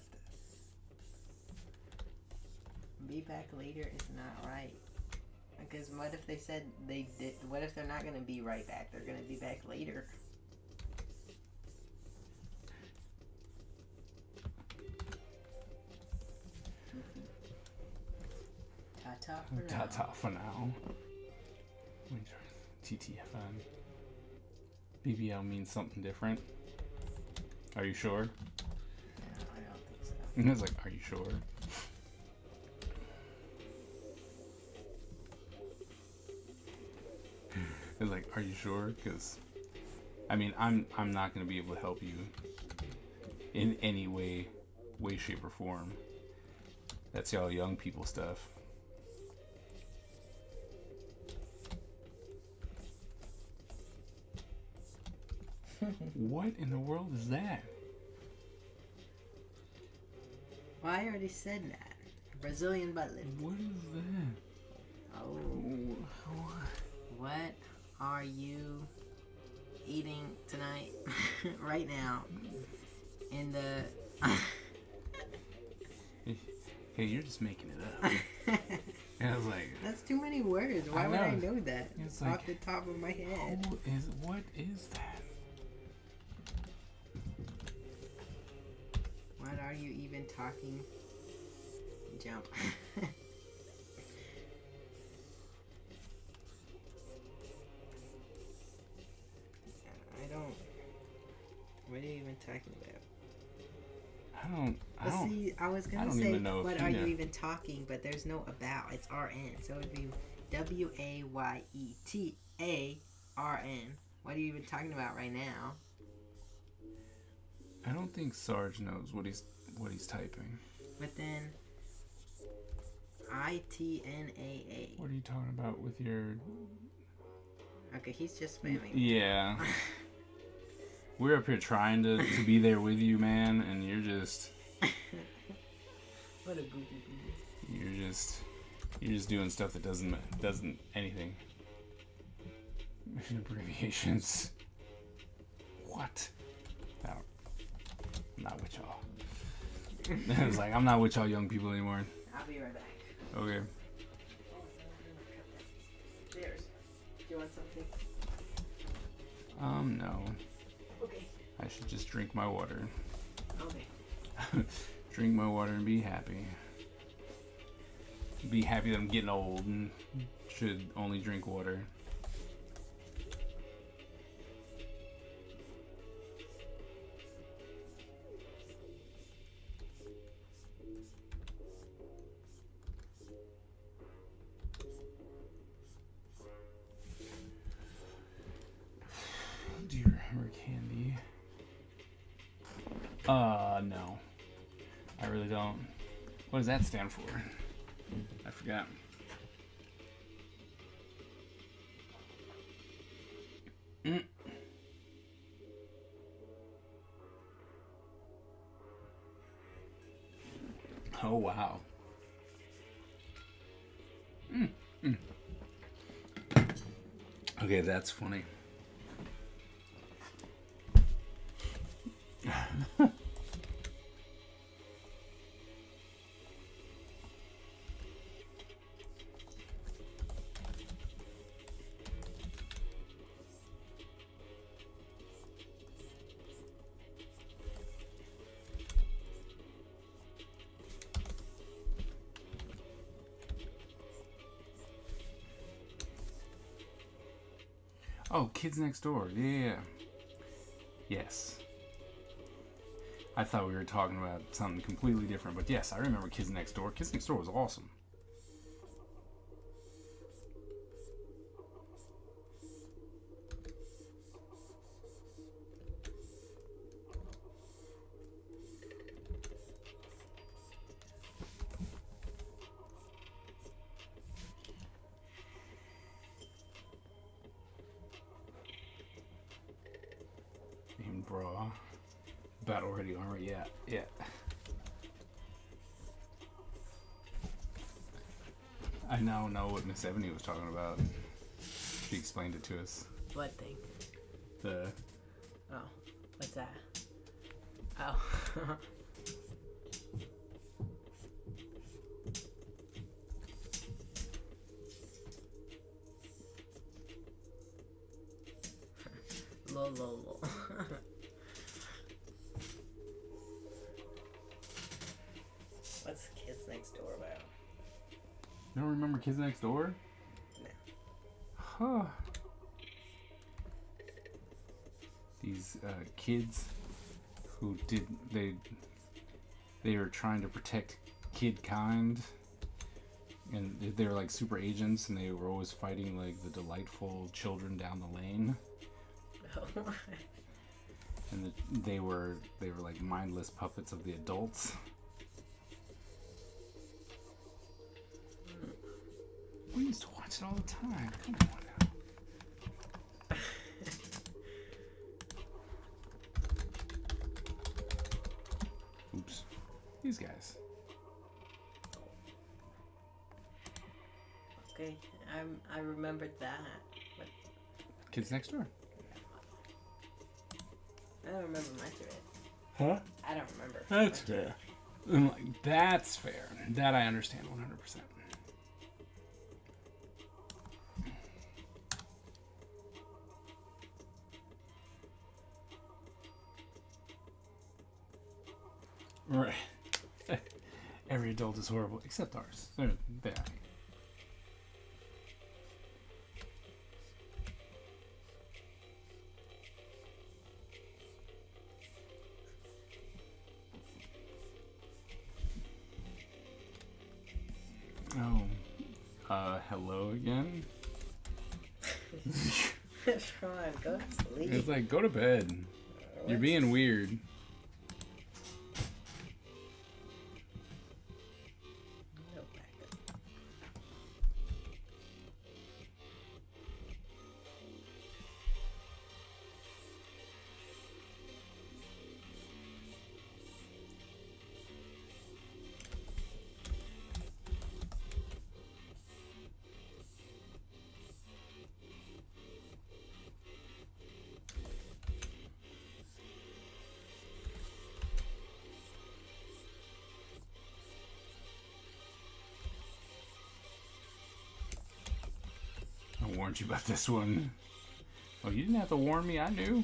Be back later is not right. Because what if they said they did? What if they're not gonna be right back? They're gonna be back later. Ta-ta for now. Ta-ta for now. Let me try TTFN. BBL means something different. Are you sure? No, I don't think so. And it's like, are you sure? was like, "Are you sure?" Because, I mean, I'm not gonna be able to help you in any way, shape, or form. That's y'all young people stuff. What in the world is that? Well, I already said that. Brazilian butt lift. What is that? Oh. What are you eating tonight? Right now. In the... Hey, you're just making it up. And I was like... That's too many words. Why would I know that? It's off like, the top of my head. What is that? What are you even talking? Jump. I don't... What are you even talking about? I was gonna say, what are you even talking? But there's no about. It's RN. So it'd be WAYETARN. What are you even talking about right now? I don't think Sarge knows what he's typing. But then ITNAA. What are you talking about with your... Okay, he's just spamming. Yeah. We're up here trying to be there with you, man, and you're just... What a goofy goofy. You're just doing stuff that doesn't anything. Mission abbreviations. What? No, I'm not with y'all. I was like, I'm not with y'all young people anymore. I'll be right back. Okay. Cheers. Do you want something? No. Okay. I should just drink my water. Okay. Drink my water and be happy. Be happy that I'm getting old and should only drink water. Do you remember candy? No. I really don't. What does that stand for? I forgot. Oh, wow. Okay, that's funny. Oh, Kids Next Door. Yeah. Yes. I thought we were talking about something completely different, but yes, I remember Kids Next Door. Kids Next Door was awesome. Bra. Battle Ready Armor, yeah. I now know what Miss Ebony was talking about. She explained it to us. What thing? Oh, What's that? Oh. Lol. What's Kids Next Door about? You don't remember Kids Next Door? No. Huh. These kids who they were trying to protect kid kind And they were like super agents, and they were always fighting like the delightful children down the lane. Oh. And they were like mindless puppets of the adults. We used to watch it all the time. Come on now. Oops. These guys. Okay, I remembered that. But Kids Next Door. I don't remember much of it. Huh? I don't remember. That's much of it. fair. I'm like, that's fair. That I understand 100%. Right. Every adult is horrible, except ours. They're hello again? Sean, go to sleep. It's like, go to bed. You're being weird. No backup. I warned you about this one. Oh, you didn't have to warn me. I knew.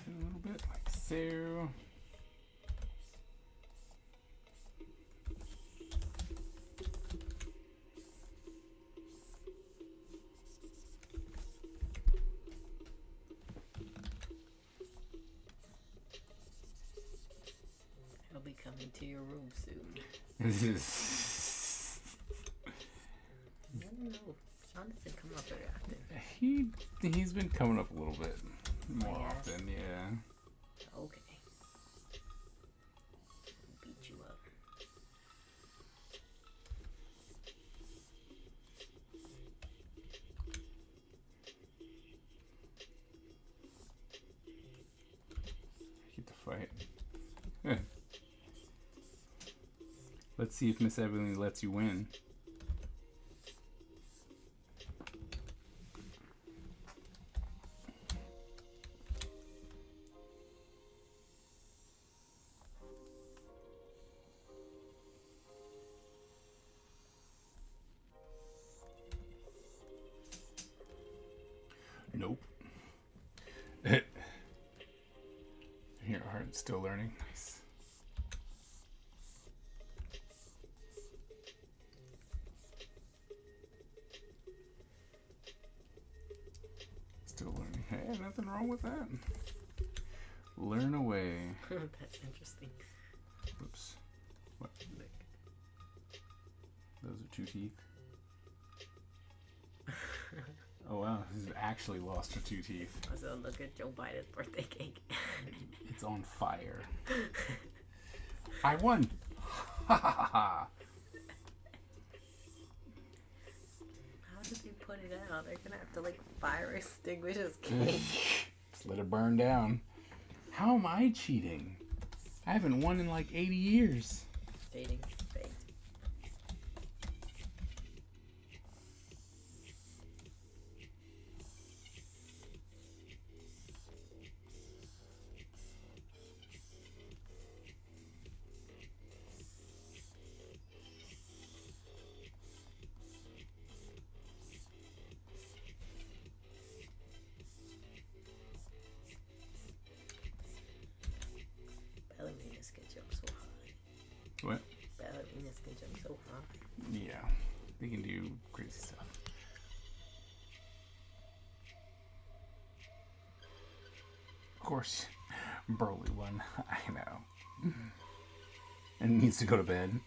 A little bit like so. He'll be coming to your room soon. This is. I don't know. Sean doesn't come up very often. He's been coming up a little bit more Yes. often, yeah. Okay. Beat you up. Get the fight. Let's see if Miss Evelyn lets you win. Nope. Your heart's still learning. Nice. Still learning. Hey, nothing wrong with that. Learn away. That's interesting. Oops. What? Those are 2 teeth. Oh wow, this has actually lost her 2 teeth. So look at Joe Biden's birthday cake. It's on fire. I won. Ha ha ha ha. How did they put it out? They're gonna have to like fire extinguish his cake. Just let it burn down. How am I cheating? I haven't won in like 80 years. Cheating. Fake. Ballerinas can jump so high. What? Ballerinas can jump so high. Yeah, they can do crazy stuff. Of course, Broly won. I know. And needs to go to bed.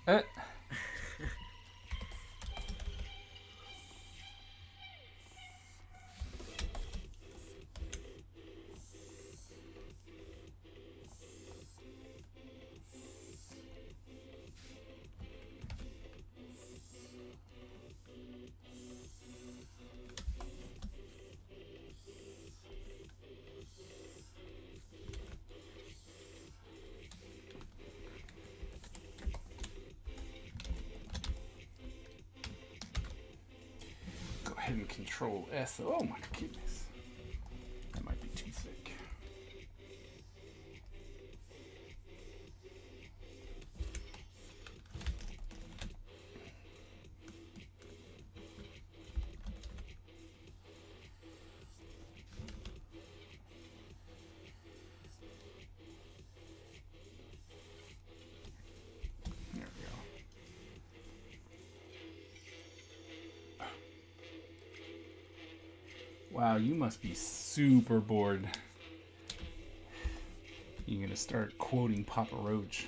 Go ahead and control S. Oh my goodness. That might be too thick. There we go. Wow, you must be super bored. You're gonna start quoting Papa Roach.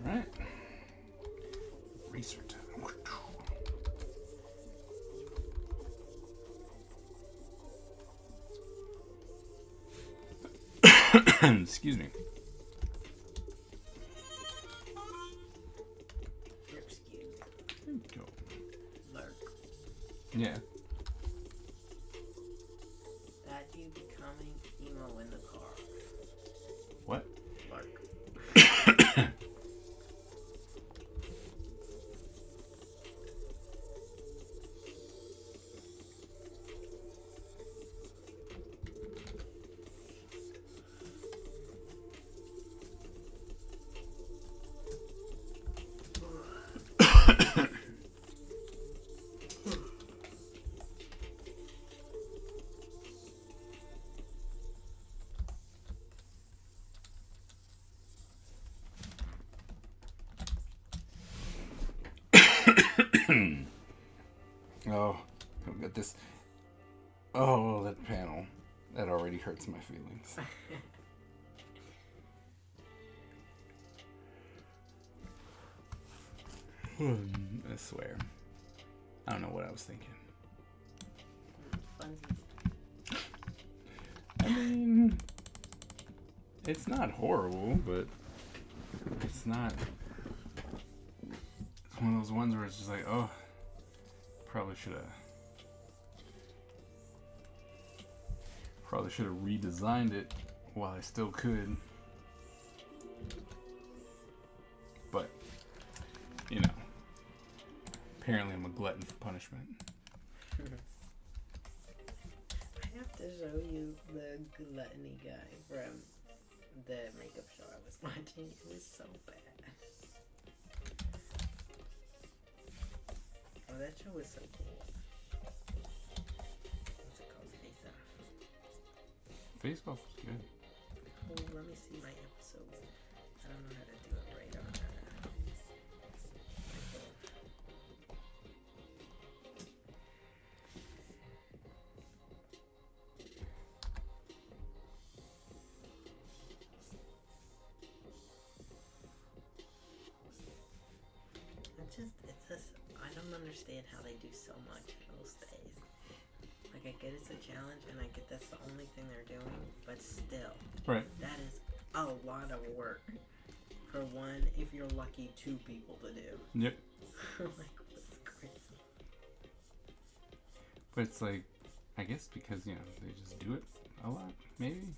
Alright. Research. Excuse me. You're excused. There we go. Lurk. Yeah. That you becoming emo in the car. What? Lurk. Oh, I've got this. Oh, that panel. That already hurts my feelings. I swear. I don't know what I was thinking. Funsies. I mean, it's not horrible, but it's not. It's one of those ones where it's just like, oh, probably should have redesigned it while I still could. But, you know, apparently I'm a glutton for punishment. I have to show you the gluttony guy from the makeup show I was watching. It was so bad. Oh, that show was so cool. What's it called? Face Off. Face Off was good. Oh, let me see my episode. I don't know how to do it right on my phone. I don't understand how they do so much those days. Like, I get it's a challenge, and I get that's the only thing they're doing, but still, Right. that is a lot of work for one, if you're lucky, 2 people to do. Yep. Like, what's crazy? But it's like, I guess because, you know, they just do it a lot, maybe?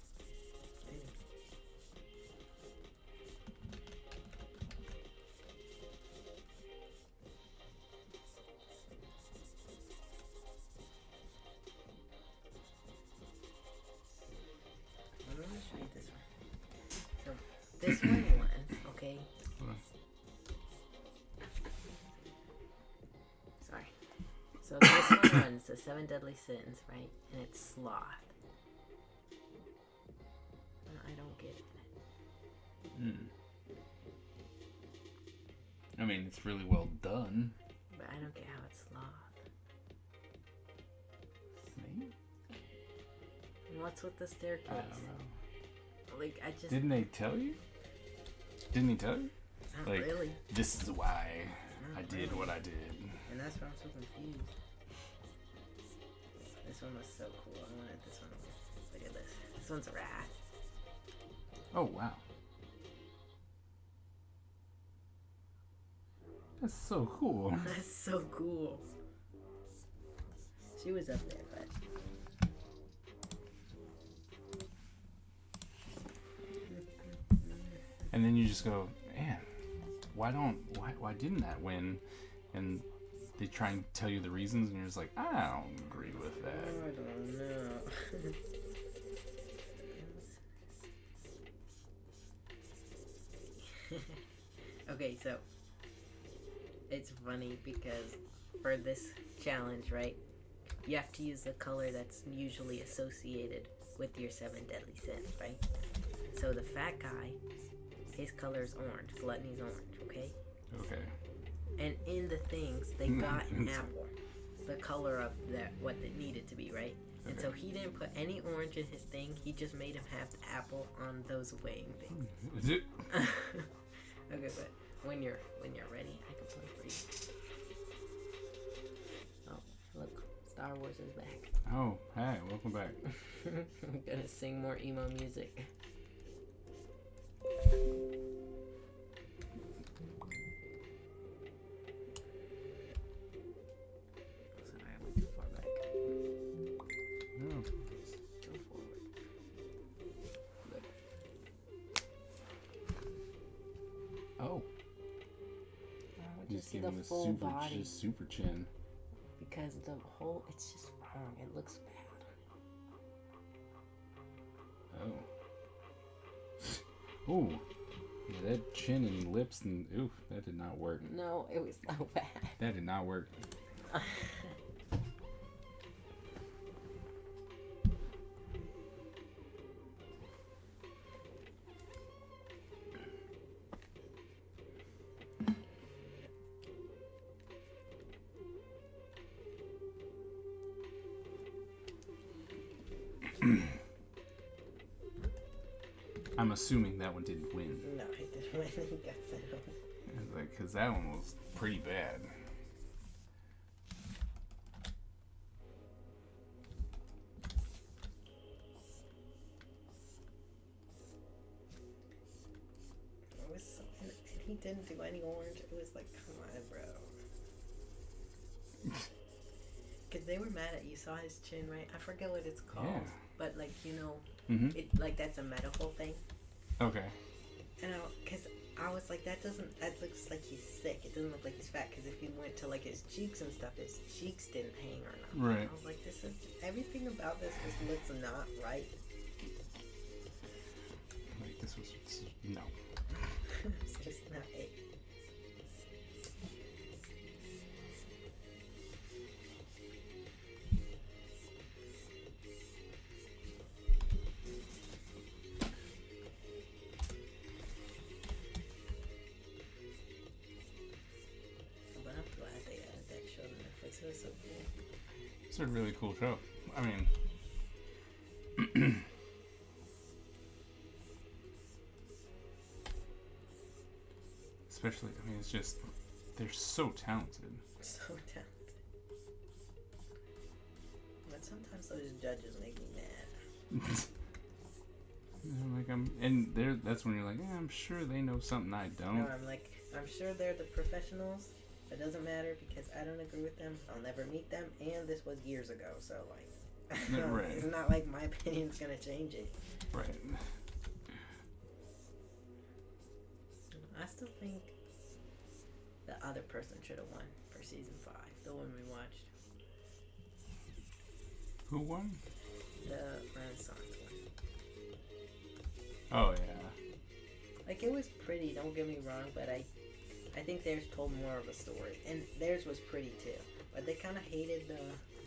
This one, okay? Sorry. So this one runs the 7 Deadly Sins, right? And it's sloth. I don't get it. I mean, it's really well done. But I don't get how it's sloth. Snake? And what's with the staircase? I don't know. Like, I just... Didn't they tell you? Didn't he tell you? Not Like, really. this is why Not I did really. what I did. And that's why I'm so confused. This one was so cool. I wanted this one. Look at this. This one's a rat. Oh, wow. That's so cool. That's so cool. She was up there, but... And then you just go, man, why didn't that win? And they try and tell you the reasons, and you're just like, I don't agree with that. I don't know. Okay, so it's funny because for this challenge, right, you have to use the color that's usually associated with your 7 Deadly Sins, right? So the fat guy, his color is orange. Gluttony's orange, okay? Okay. And in the things, they got an apple, the color of what it needed to be, right? And so he didn't put any orange in his thing. He just made him have the apple on those weighing things. Is it? Okay, but when you're ready, I can play for you. Oh, look, Star Wars is back. Oh, hey, welcome back. I'm gonna sing more emo music. Sorry, I went too far back. No. Go forward. Good. Oh. You Just see give the him a full super, body just super chin. because the whole it's just wrong. It looks bad. Oh. Ooh. Yeah, that chin and lips and oof, that did not work. No, it was so bad. That did not work. I'm assuming that one didn't win. No, he didn't win. He got sent home. Like, cause that one was pretty bad. he didn't do any orange. It was like, come on, bro. Because they were mad at you. Saw his chin, right? I forget what it's called. Yeah. But, like, you know, Mm-hmm. it like that's a medical thing. Okay. And because I was like, that looks like he's sick. It doesn't look like he's fat. Because if you went to, like, his cheeks and stuff, his cheeks didn't hang or nothing. Right. I was like, everything about this just looks not right. Like this was no. It's just not it. But I'm glad they added that show to Netflix. It was so cool. It's a really cool show. I mean, especially, I mean, it's just they're so talented. So talented. But sometimes those judges make me mad. Like that's when you're like, I'm sure they know something I don't. No, I'm like, I'm sure they're the professionals. It doesn't matter because I don't agree with them. I'll never meet them, and this was years ago, so like, Right. it's not like my opinion's gonna change it. Right. I still think the other person should have won for season 5, the one we watched, Who won? the Renaissance one. Oh yeah. Like, it was pretty. Don't get me wrong, but I think theirs told more of a story, and theirs was pretty too. But they kind of hated the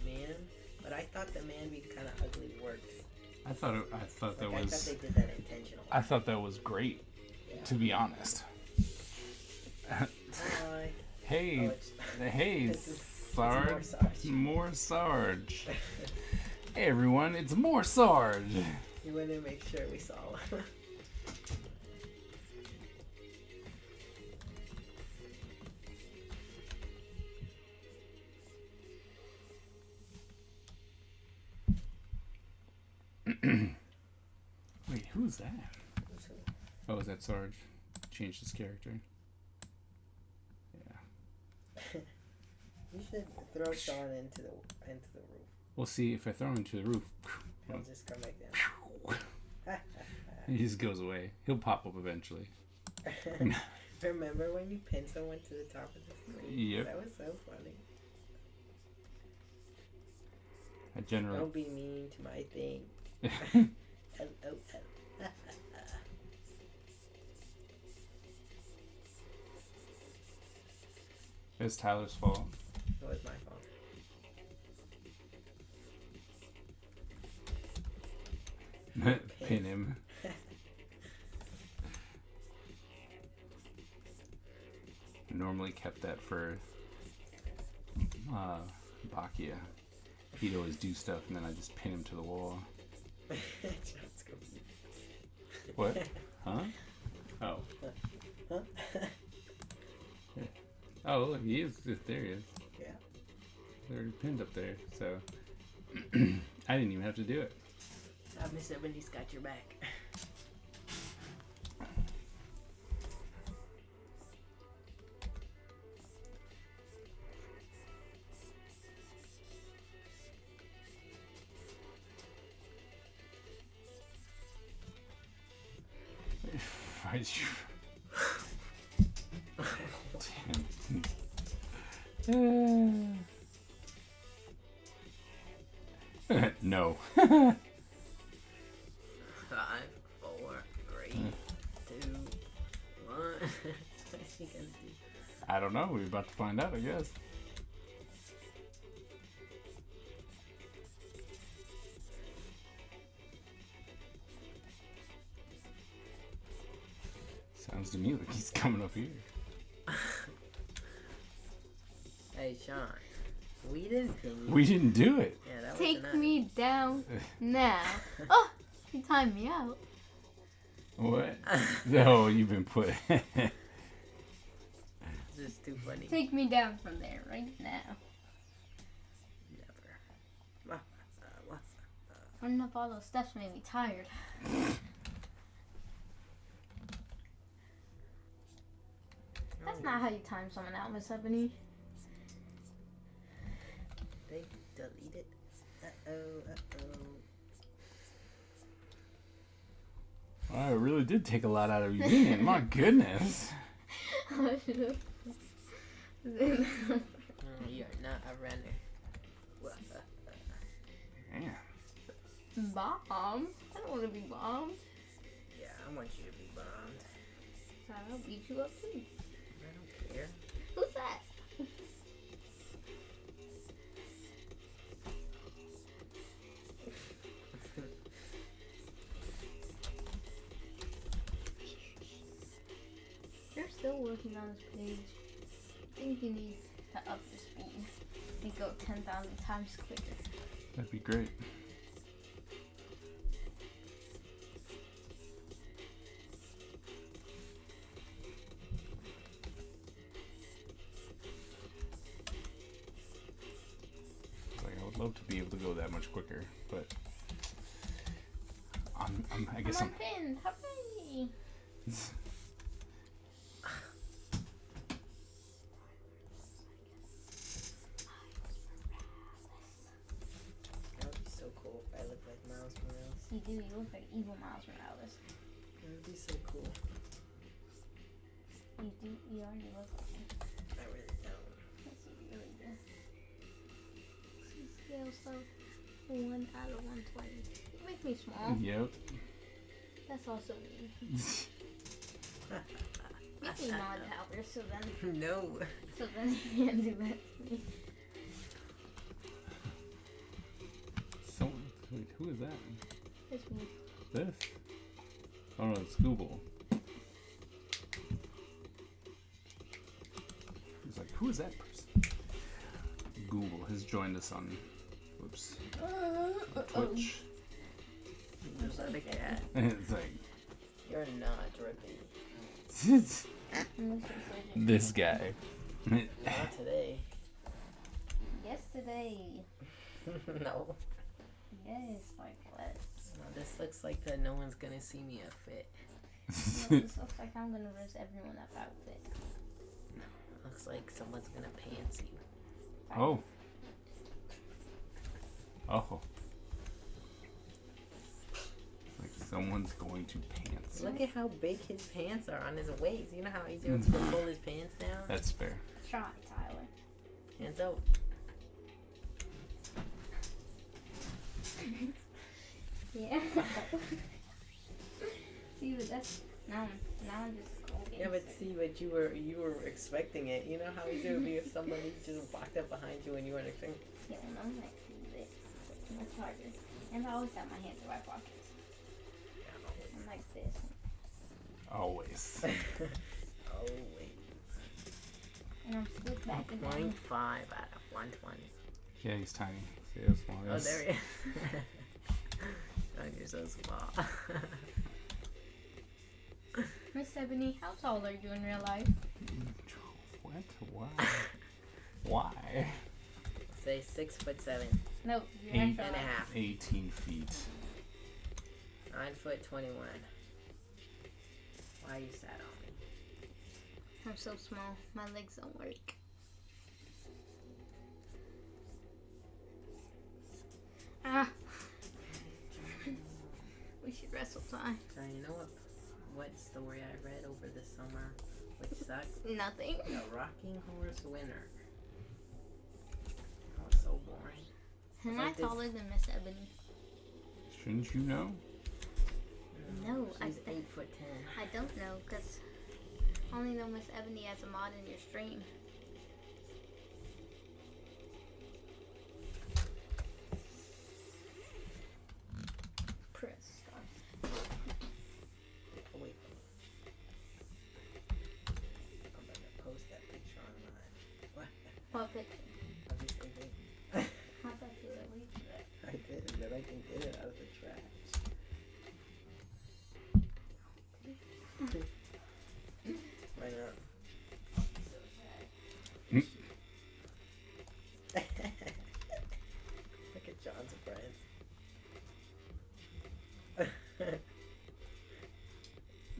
man. But I thought the man being kind of ugly worked. I thought Like, that I thought was. they did that intentionally. I thought that was great. Yeah. To be honest. Hi. Hey, Oh, it's- hey, This is- Sarge. it's more Sarge. More Sarge. Hey everyone, it's more Sarge. You wanted to make sure we saw him. Wait, who's that? Oh, is that Sarge? Changed his character. Yeah. You should throw Sean into the roof. We'll see if I throw him to the roof. He'll just come back down. He just goes away. He'll pop up eventually. Remember when you pinned someone to the top of the screen? Yep. That was so funny. I generally. Don't be mean to my thing. LOL. It's Tyler's fault. It was my fault. Pin him. I normally kept that for Bakia. He'd always do stuff and then I just pin him to the wall. John's confused. What? Huh? Oh. Huh? Oh, look, he is. There he is. Yeah. They're already pinned up there, so I didn't even have to do it. Miss Ebony's got your back. No. 5, 4, 3, 2, 1. What's he gonna do? I don't know. We're about to find out, I guess. Sounds to me like he's coming up here. Hey, Sean. We didn't pin you. We didn't do it. Yeah, that Take wasn't us. me down now. Oh, you timed me out. What? No, you've been put. This is too funny. Take me down from there right now. Never. Running up all those steps made me tired. That's not how you time someone out, Miss Ebony. They deleted. Wow, it really did take a lot out of you, didn't it? My goodness. I should have. You're not a runner. Man. Bomb? I don't want to be bombed. Yeah, I want you to be bombed. I'll beat you up too. I don't care. Who's that? You're still working on this page. I think you need to up the speed and go 10,000 times quicker. That'd be great. Like, I would love to be able to go that much quicker, but I guess I'm pinned. Hooray! That would be so cool if I looked like Miles Morales. You do. You look like evil Miles Morales. That would be so cool. You do. You already look like him. I really don't. Yes, you really do. Scale so 1 out of 120. You make me small. Yep. That's also me. Make me mod power so then No. you can't do that to me. So, wait, who is that? It's me. This? Oh no, it's Google. He's like, who is that person? Google has joined us on, whoops, Twitch. You're not a cat. And it's like, You're not drippy. this guy. Not today. Yesterday. No. Yes, like what? No, this looks like that no one's gonna see me a fit. No, this looks like I'm gonna risk everyone up outfit. Looks like someone's gonna pants you. Oh. Oh. Like someone's going to pants. Look at how big his pants are on his waist. You know how easy it is to pull his pants down? That's fair. Try, Tyler. Hands out. Yeah. See, but that's now I'm just cold. Yeah, but see, but you were expecting it. You know how easy it would be if somebody just walked up behind you and you weren't expecting. Yeah, when I'm like this, it's much harder. And I always have my hands in my pockets. I'm like this. Always. Oh wait. And I'm still back and down. 0.5 out of 120. Yeah, he's tiny. See how small he Oh, is? there he is. Oh, you're so small. Miss Ebony, how tall are you in real life? What? Why? Why? Say 6'7", No, you're Eight. and not a half. 18 feet. 9'21". Why you sat on me? I'm so small. My legs don't work. Ah. We should wrestle time. So you know what story I read over the summer, which sucked? Nothing. The Rocking Horse Winner. That was so boring. Am like I this- taller than Miss Ebony? Shouldn't you know? No, I She's 8'10". I don't know, because I only know Miss Ebony as a mod in your stream. Press start. Oh wait. I'm gonna post that picture online. What? What picture? I'm just thinking. I thought you deleted it. I did, but I can get it out of the trash. Why not? Look at John's friends.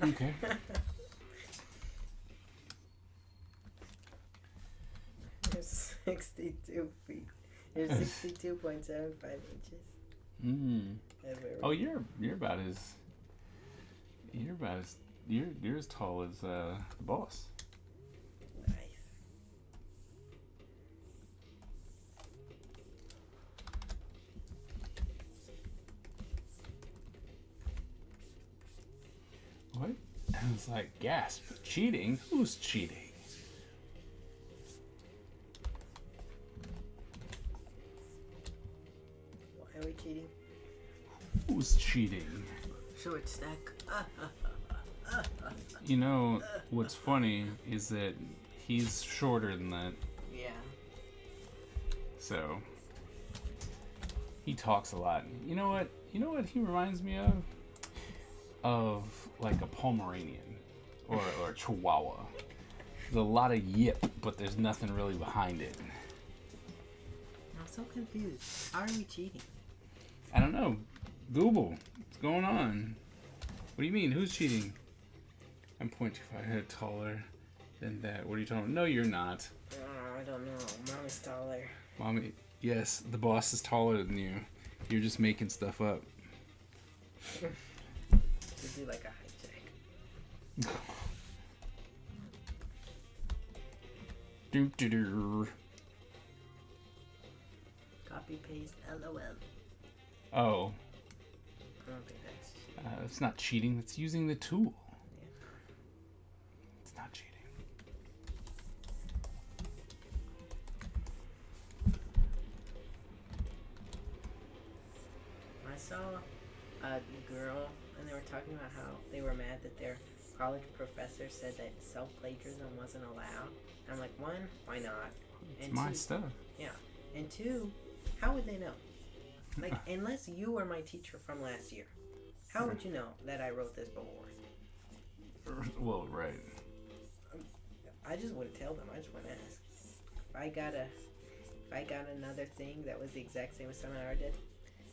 Okay. You're 62 feet. You're 62.75 inches. Mm. That's very Oh, you're about as you're as tall as the boss. nice. What? I was like, gasp! Cheating? Who's cheating? Why are we cheating? Who's cheating? Short stack. You know what's funny is that he's shorter than that, Yeah. so he talks a lot. You know what? You know what he reminds me of? Of like a Pomeranian or a Chihuahua. There's a lot of yip, but there's nothing really behind it. I'm so confused. How are we cheating? I don't know. Google, what's going on? What do you mean? Who's cheating? I'm 0.25 head taller than that. What are you talking about? No, you're not. I don't know. Mommy's taller. Mommy, yes, the boss is taller than you. You're just making stuff up. To do like a height check. Doo-doo-doo. Copy paste. LOL. Oh, I don't think that's. it's not cheating. It's using the tool. It's not cheating. I saw a girl, and they were talking about how they were mad that their college professor said that self-plagiarism wasn't allowed. And I'm like, one, why not? It's And my two, stuff. and two, how would they know? Like, unless you were my teacher from last year, how would you know that I wrote this before? Well, right. I just wouldn't tell them. I just wouldn't ask. If I got another thing that was the exact same as something I already did,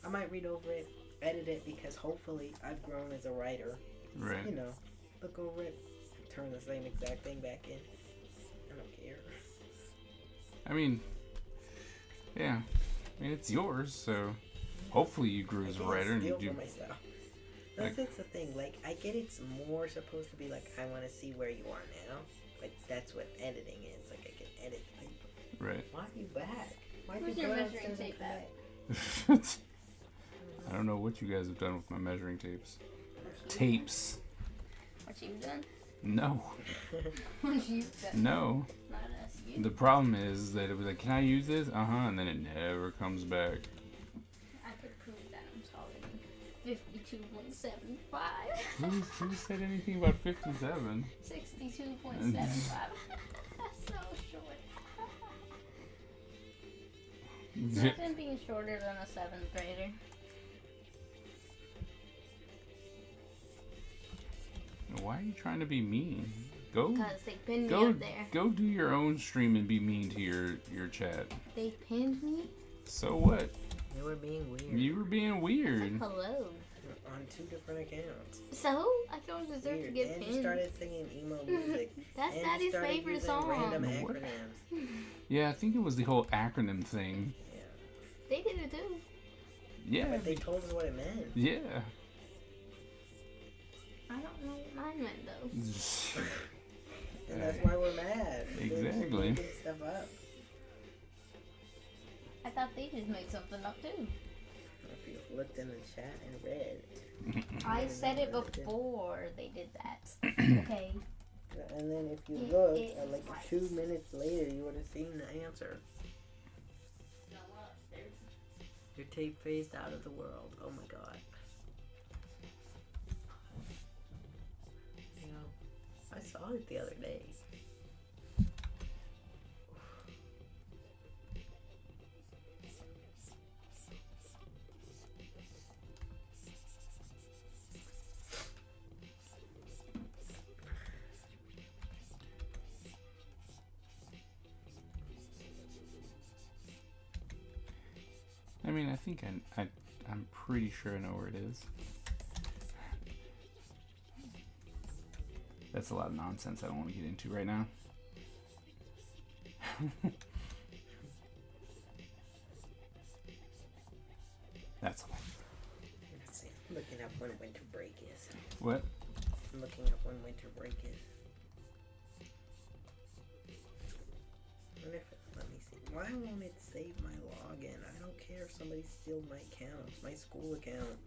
I might read over it, edit it, because hopefully I've grown as a writer. Right. You know, look over it, turn the same exact thing back in. I don't care. I mean, yeah. I mean, it's yours, so hopefully you grew as a writer and you steal do. for myself. That's Like- just the thing. Like, I get it's more supposed to be like, I want to see where you are now. But that's what editing is. Like, I can edit the paper. Right. Why are you back? Why Where's you your go measuring downstairs and tape come at? back? I don't know what you guys have done with my measuring tapes. Tapes. What you've done? No. What you've done? No. Not us. You. The problem is that it was like, can I use this? And then it never comes back. I could prove that I'm taller than 52.75. Who said anything about 57? 62.75. That's so short. Imagine being shorter than a 7th grader. Why are you trying to be mean? Go Because they pinned me go up there. go do your own stream and be mean to your chat. They pinned me? So what? You were being weird. You were being weird. Hello. On 2 different accounts. So? I don't deserve Weird. to get And you pinned. started singing emo music. That's and Daddy's started favorite using song. Random What? acronyms. Yeah, I think it was the whole acronym thing. Yeah. They did it too. Yeah. But they told us what it meant. Yeah. I don't know what mine meant though. And that's why we're mad. They're just Exactly. making stuff up. I thought they just made something up too. If you looked in the chat and read. I said it remember that. before they did that. Okay. And then if you It look, is like right. 2 minutes later, you would have seen the answer. Your tape phased out of the world. Oh my god. You know, I saw it the other day. I mean, I think I'm pretty sure I know where it is. That's a lot of nonsense I don't want to get into right now. That's all. Let's see. I'm looking up when winter break is. What? I'm looking up when winter break is. Wonder if let me see. Why won't it save my login? I don't care if somebody steals my account. It's my school account.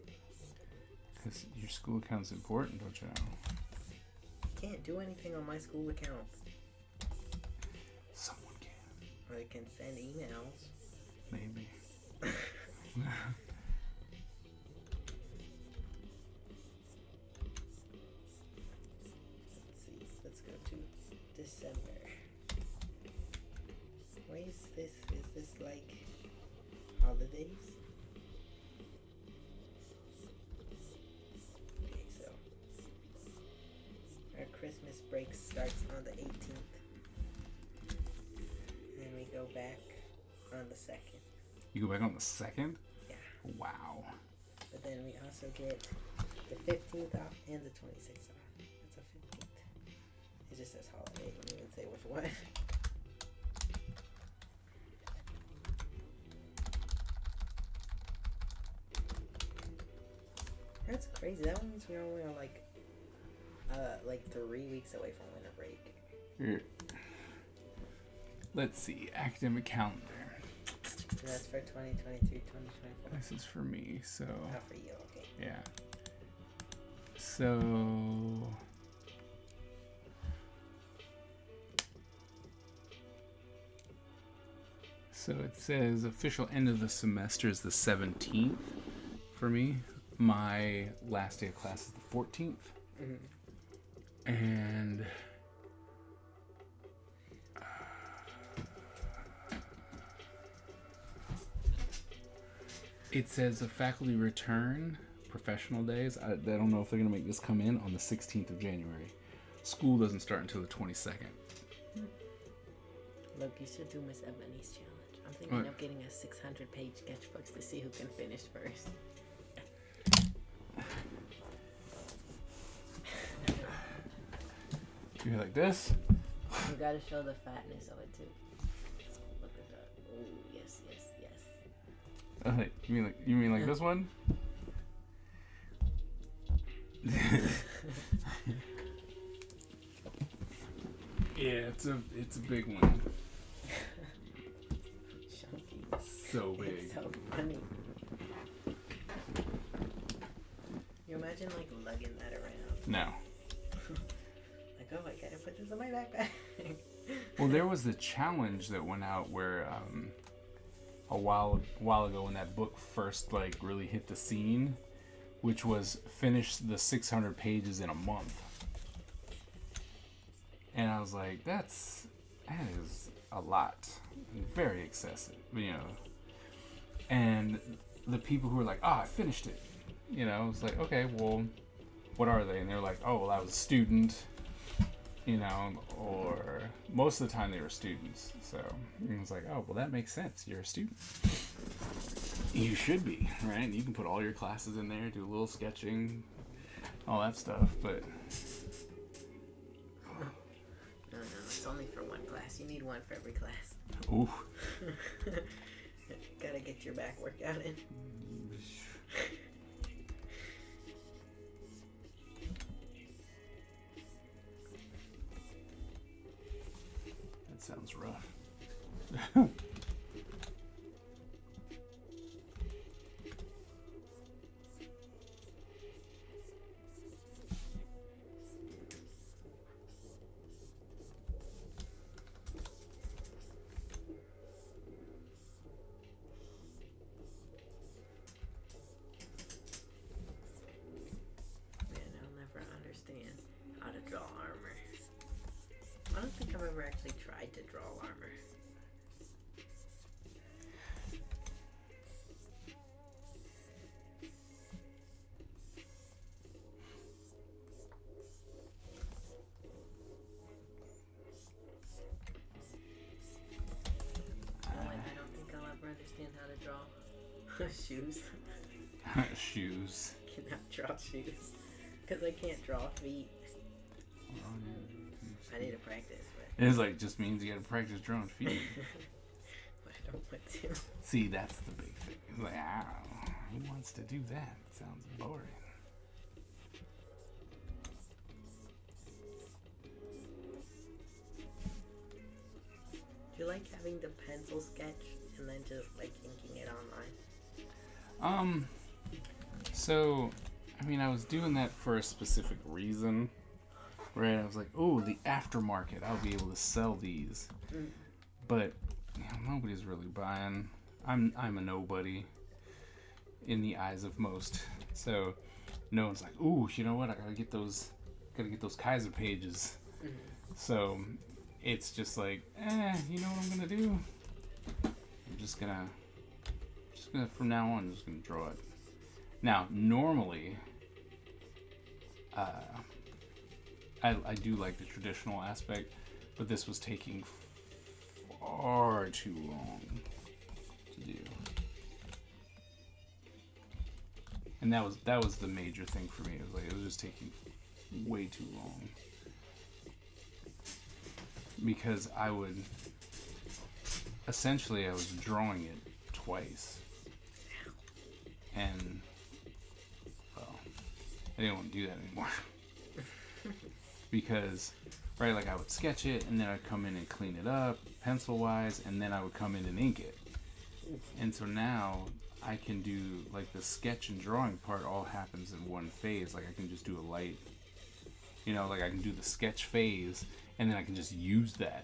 Because your school account's important, don't you know? Can't do anything on my school account. Someone can. Or they can send emails. Maybe. Let's see. Let's go to December. Why is this? Is this like holidays? Okay, so our Christmas break starts on the 18th. And we go back on the 2nd. You go back on the 2nd? Yeah. Wow. But then we also get the 15th off and the 26th off. That's a 15th. It just says holiday. It doesn't even say which one. That's crazy. That means we're only on like 3 weeks away from winter break. Here. Let's see. Academic calendar. So that's for 2023, 2024. This is for me, so Not for you, okay. yeah. So it says official end of the semester is the 17th for me. My last day of class is the 14th. Mm-hmm. And it says a faculty return professional days. I don't know if they're going to make this come in on the 16th of January. School doesn't start until the 22nd. Look, you should do Miss Ebony's challenge. I'm thinking What? of getting a 600-page sketchbook to see who can finish first. You're like this? You gotta show the fatness of it too. Look at that. Oh, yes, yes, yes. You mean like this one? Yeah, it's a big one. Chunky. So big. It's so funny. You imagine like lugging that around. No. Like, oh, I gotta put this in my backpack. Well, there was the challenge that went out where a while ago when that book first like really hit the scene, which was finish the 600 pages in a month. And I was like, that is a lot, very excessive, you know. And the people who were like, I finished it, you know, it's like, okay, well, what are they? And they were like, oh, well, I was a student, you know, or most of the time they were students. So I was like, oh, well, that makes sense. You're a student. You should be, right? You can put all your classes in there, do a little sketching, all that stuff, but... No, it's only for one class. You need one for every class. Ooh. Gotta get your back workout in. That sounds rough. Man, I'll never understand how to draw armor. I don't think I've ever actually tried to draw armor. I don't think I'll ever understand how to draw shoes. Shoes. Cannot draw shoes because I can't draw feet. I need to practice, but It's like, just means you gotta practice drawing feet. I don't want to. See, that's the big thing. It's like, ow. Who wants to do that? Sounds boring. Do you like having the pencil sketch and then just like inking it online? So, I mean, I was doing that for a specific reason, right? I was like, oh, the aftermarket, I'll be able to sell these. But, nobody's really buying. I'm a nobody in the eyes of most. So, no one's like, ooh, you know what? I gotta get those Kaiser pages. So, it's just like, you know what I'm gonna do? I'm just gonna from now on, I'm just gonna draw it. Now, normally, I do like the traditional aspect, but this was taking far too long to do. And that was the major thing for me. It was just taking way too long. Because I was drawing it twice. And, well, I didn't want to do that anymore. Because, right, like I would sketch it, and then I'd come in and clean it up, pencil-wise, and then I would come in and ink it. And so now, I can do, like, the sketch and drawing part all happens in one phase. Like, I can just do a light, like I can do the sketch phase, and then I can just use that.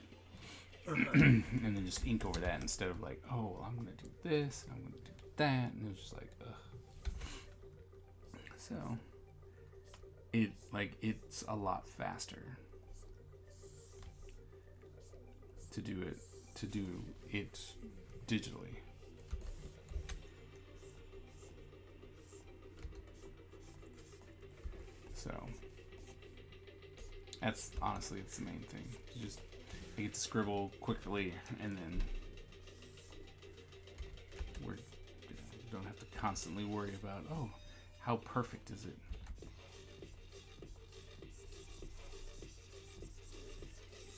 And then just ink over that instead of like, oh, well, I'm going to do this, and I'm going to do that, and it was just like, ugh. So, it's a lot faster to do it digitally. So, it's the main thing. I get to scribble quickly, and then we don't have to constantly worry about, oh, how perfect is it?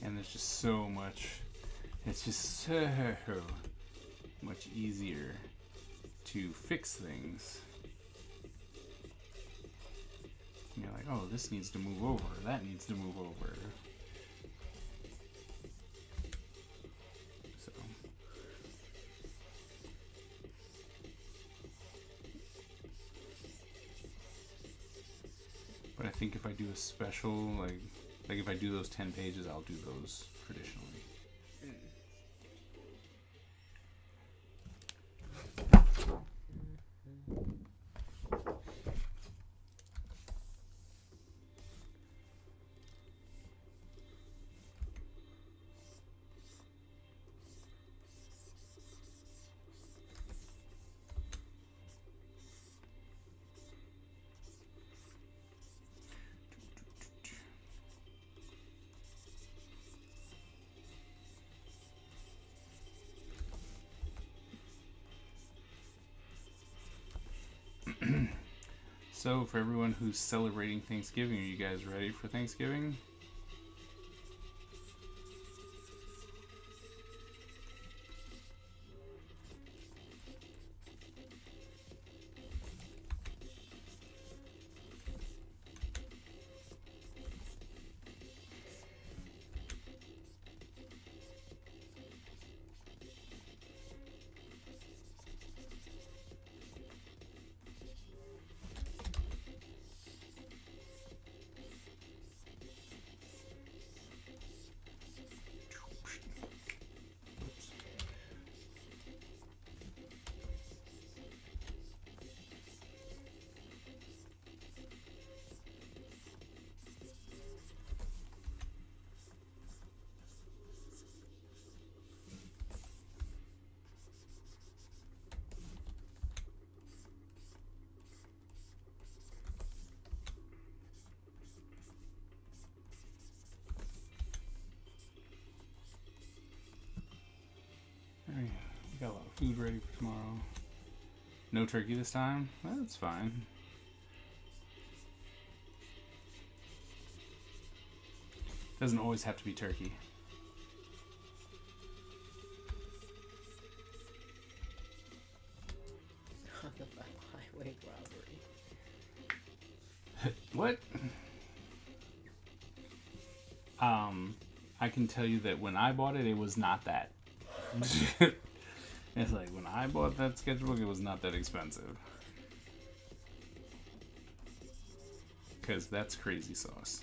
And there's just so much, it's just so much easier to fix things. You're like, oh, this needs to move over, that needs to move over. So, but I think if I do a special, like if I do those 10 pages, I'll do those traditionally. So, for everyone who's celebrating Thanksgiving, are you guys ready for Thanksgiving? Alright, we got a lot of food ready for tomorrow. No turkey this time? That's fine. Doesn't always have to be turkey. I What? I can tell you that when I bought it, it was not that. It's like when I bought that sketchbook, it was not that expensive. Because that's crazy sauce.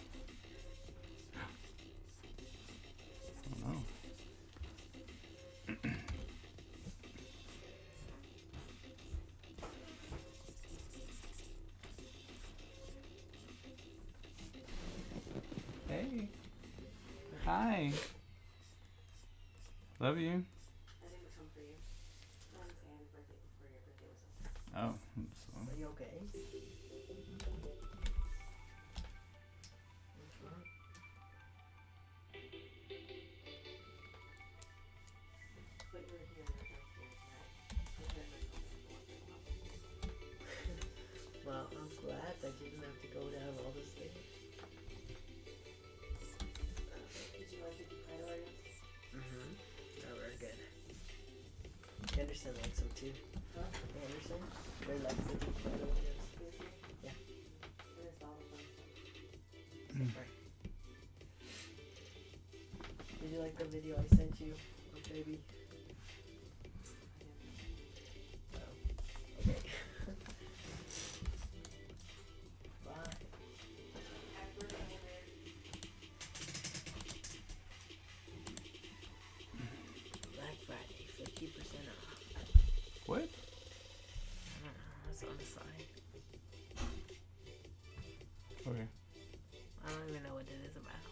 Oh no. Hey. Hi. Love you. I didn't come for you. I wanted to say happy birthday before your birthday was over. Oh, Are you okay? But you were here and I was here, right? I said my phone was going for a while. Well, I'm glad that you didn't have to go down all this thing. Did you like the priorities? Mm-hmm. Oh, very good. Anderson likes them too. Huh? Anderson? They like the deep fried Oreos. Yeah. What is all the fun stuff? Right. Did you like the video I sent you of baby? Oh. Okay. Bye. Happy birthday, man. Black Friday, 50% off. what? I don't know, it's on the side. Okay. I don't even know what it is about.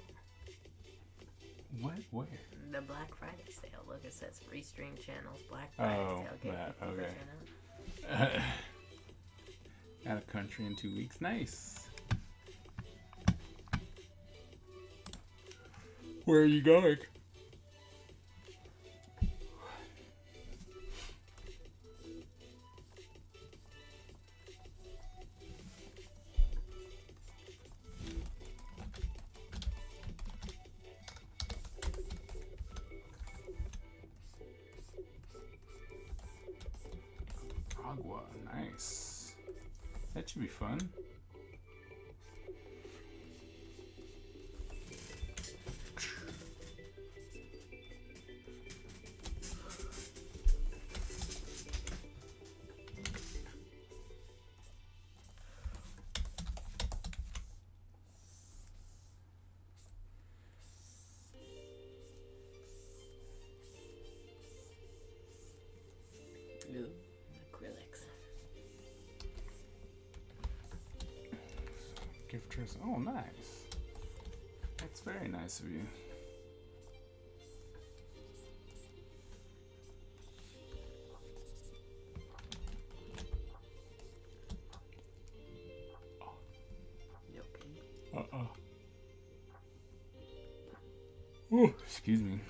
What? Where? The Black Friday sale. Look, it says Restream channels. Black Friday Oh, sale. Get that, 50% okay. off. Out of country in 2 weeks. Nice. Where are you going? Agua, nice. That should be fun. Ooh, acrylics. Gift yours. Oh, nice. That's very nice of you. You okay? Ooh, excuse me.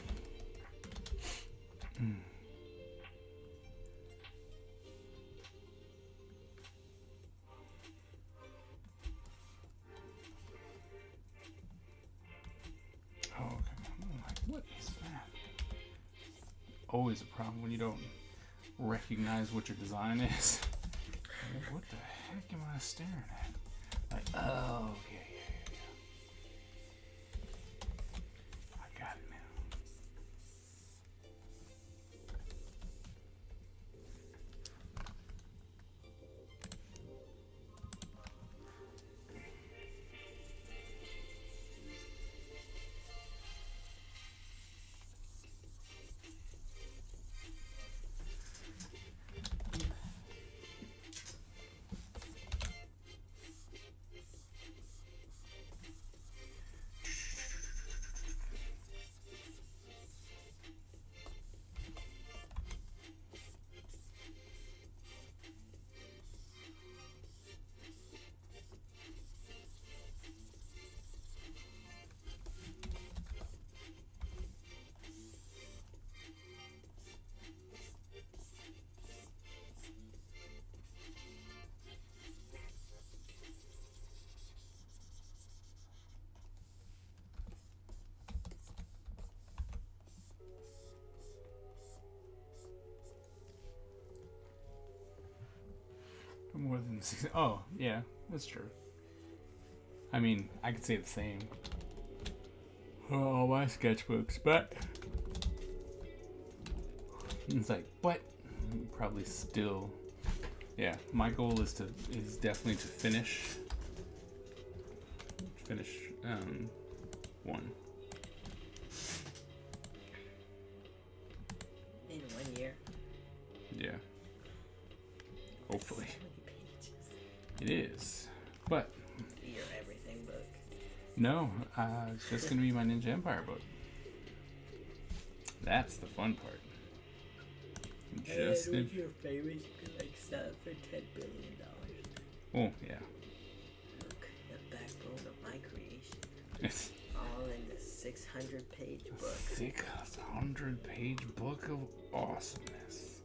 Oh, okay. I'm like, what is that? Always a problem when you don't recognize what your design is. Like, what the heck am I staring at? Like, oh, okay, yeah. I got it now. More than 6. Oh, yeah, that's true. I mean, I could say the same. Oh, my sketchbooks, but it's like, but probably still, yeah. My goal is definitely to finish one. In 1 year. Yeah, hopefully. So many pages. It is, but Your everything book. no, it's just gonna be my Ninja Empire book. That's the fun part. Just what's your favorite? You could like sell it for $10 billion. oh yeah. Look, the backbone of my creation. It's All in the 600-page a book. 600-page book of awesomeness.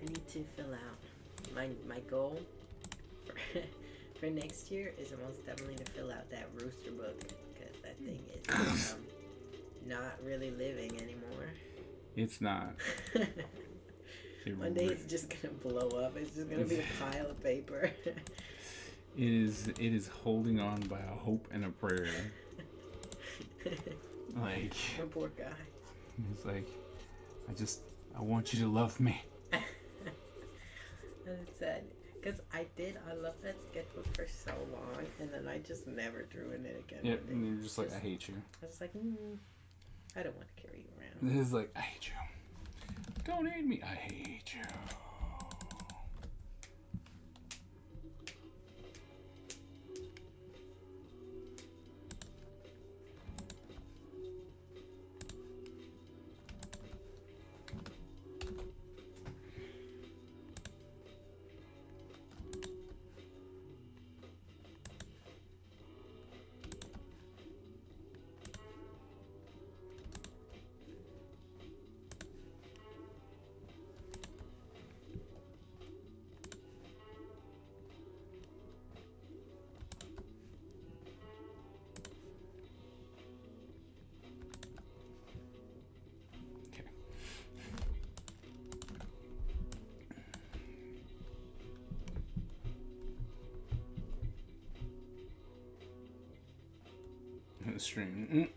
I need to fill out my goal for next year is most definitely to fill out that Rooster book because that thing is not really living anymore. It's not. It One day re- it's just gonna blow up. It's just gonna be a pile of paper. It is holding on by a hope and a prayer. Like, My poor guy. it's like, I want you to love me. And it's sad because I loved that sketchbook for so long, and then I just never drew in it again. Yep, and you're just like, I hate you. I was like, I don't want to carry you around. It's like, I hate you. Don't hate me. I hate you. Okay. The stream.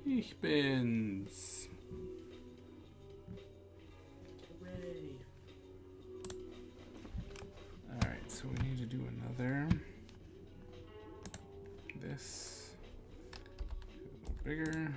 Ich bin's. Hooray. Alright, so we need to do another. This. A little bigger.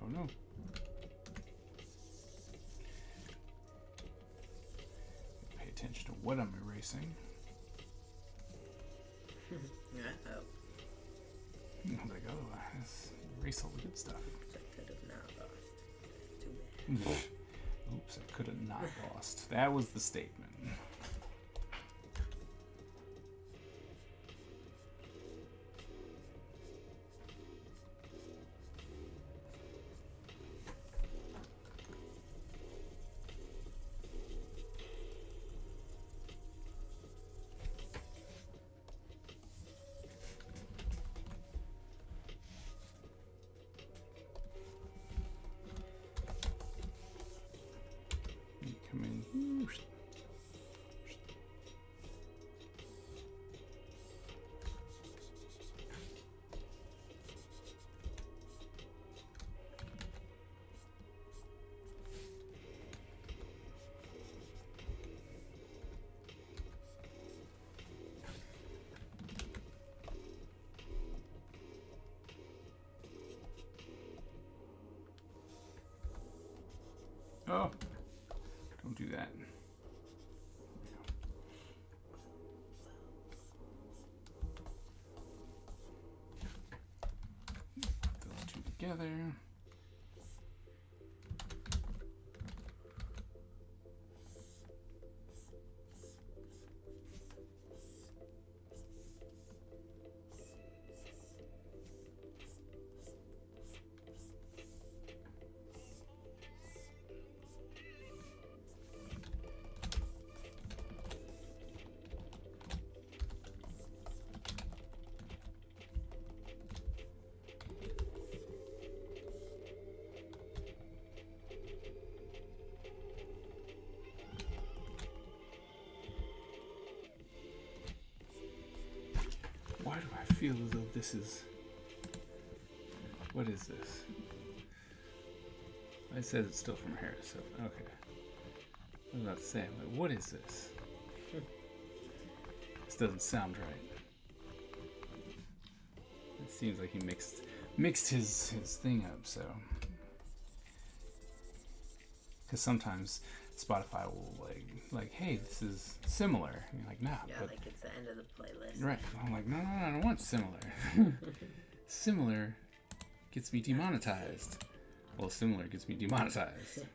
Oh no. Pay attention to what I'm erasing. Uh-oh. I was like, oh, let's erase all the good stuff. I could have not lost. Too bad. Oops, I could have not lost. That was the statement. Oh, don't do that. Put those two together. Why do I feel as though this is... What is this? It says it's still from Harris, so okay. I was about to say, I'm like, what is this? This doesn't sound right. It seems like he mixed his thing up, so... Because sometimes Spotify will like, hey, this is similar. And you're like, nah. Yeah, but, like it's the end of the playlist. right. I'm like, no, I don't want similar. Similar gets me demonetized. Well, similar gets me demonetized.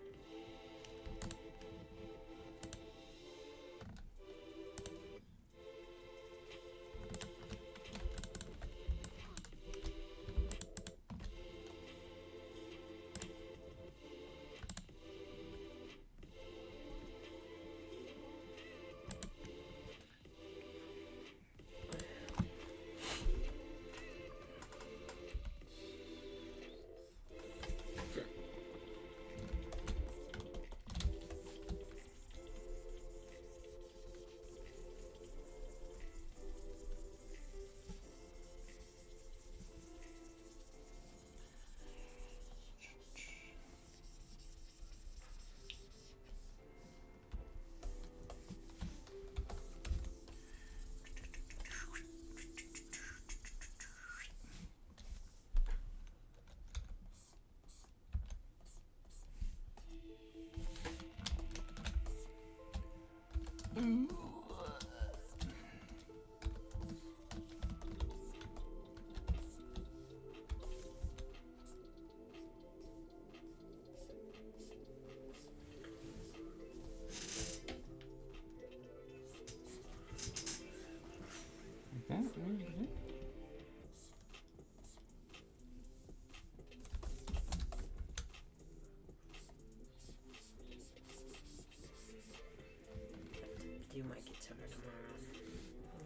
Do my guitar tomorrow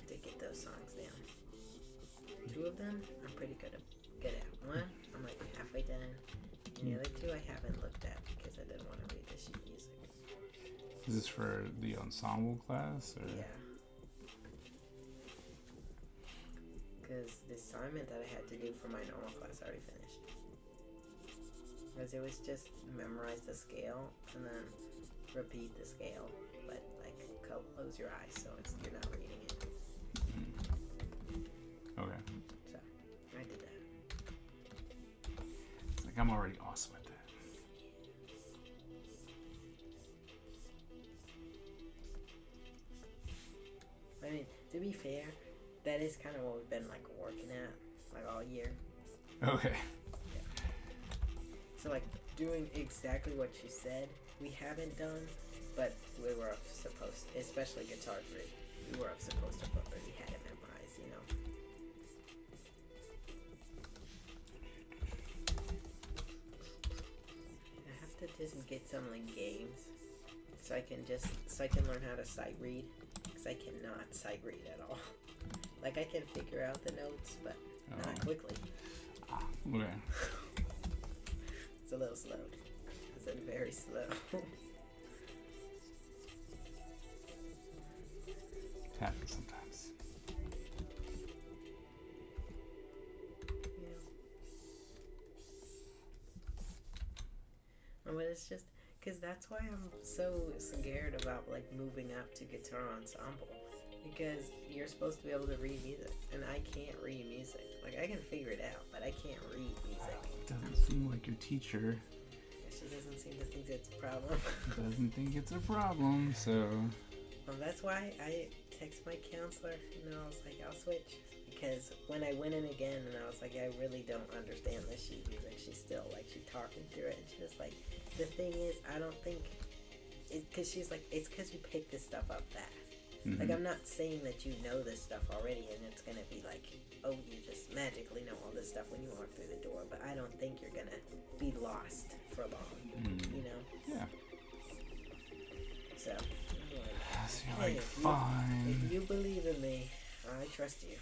to get those songs down. 2 of them I'm pretty good at. One, I'm like halfway done. And the other 2 I haven't looked at because I didn't want to read the sheet music. Is this for the ensemble class? Or? Yeah. Because the assignment that I had to do for my normal class I already finished. Because it was just memorize the scale and then repeat the scale, but like close your eyes so you're not reading it. Okay. So I did that. It's like I'm already awesome at that. I mean, to be fair, that is kind of what we've been like working at like all year. Okay. So like doing exactly what you said, we haven't done, but we were supposed to, especially guitar grid. We were supposed to already had it memorized, you know. I have to just get some like games, so I can learn how to sight read, because I cannot sight read at all. Like I can figure out the notes, but not quickly. Okay. It's a little slow. I said very slow. It happens sometimes. Yeah. But it's just because that's why I'm so scared about like moving up to guitar ensemble, because you're supposed to be able to read music and I can't read music. Like I can figure it out, but I can't read music. It doesn't seem like your teacher She doesn't seem to think it's a problem. Doesn't think it's a problem, so Well, that's why I text my counselor and I was like, I'll switch. Because when I went in again and I was like, I really don't understand this sheet music, she's still like, she talked me through it. And she was like, the thing is, I don't think, because she's like, it's because you pick this stuff up fast. Like, I'm not saying that you know this stuff already and it's going to be like, oh, you just magically know all this stuff when you walk through the door. But I don't think you're going to be lost for long, you know? yeah. So, I'm like, So you're hey, like, fine. if you believe in me, I trust you.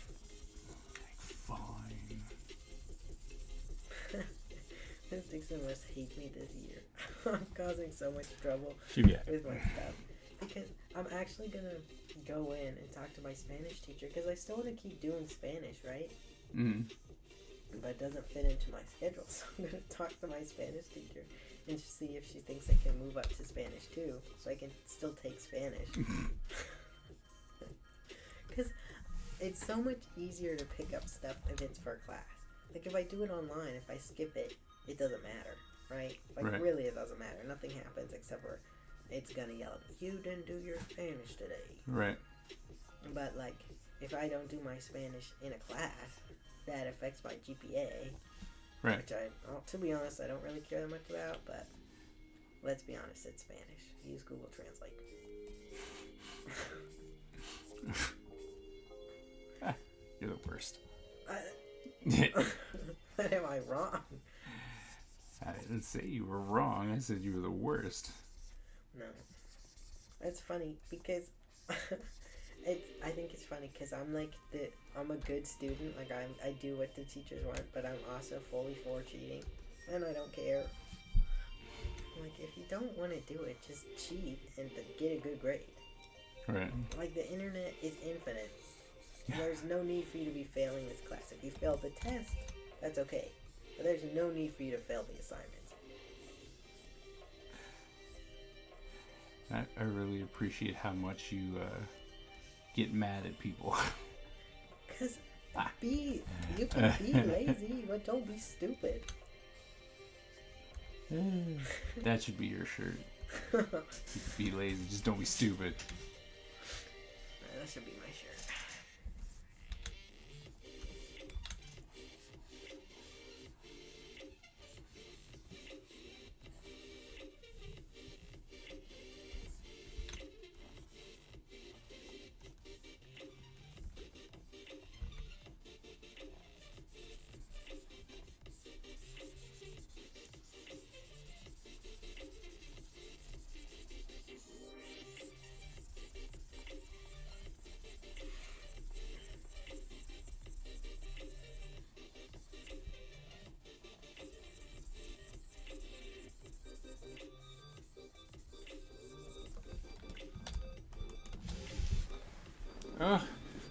Fine. Dixon must hate me this year. I'm causing so much trouble She'll be happy. with my stuff. Because I'm actually going to go in and talk to my Spanish teacher because I still want to keep doing Spanish, right? But it doesn't fit into my schedule. So I'm going to talk to my Spanish teacher and see if she thinks I can move up to Spanish too. So I can still take Spanish. Because it's so much easier to pick up stuff if it's for class. Like if I do it online, if I skip it, it doesn't matter, right? Like Right. really it doesn't matter. Nothing happens except for it's gonna yell at me, you didn't do your Spanish today. Right. But like if I don't do my Spanish in a class, that affects my GPA. Right. Which to be honest, I don't really care that much about, but let's be honest, it's Spanish. Use Google Translate. You're the worst. But am I wrong? I didn't say you were wrong. I said you were the worst. No. That's funny because I think it's funny because I'm like I'm a good student. Like I do what the teachers want, but I'm also fully for cheating, and I don't care. Like if you don't want to do it, just cheat and get a good grade. Right. Like the internet is infinite. There's no need for you to be failing this class. If you failed the test, that's okay. But there's no need for you to fail the assignments. I really appreciate how much you get mad at people. Cause you can be lazy, but don't be stupid. That should be your shirt. You can be lazy, just don't be stupid. That should be my shirt. Oh,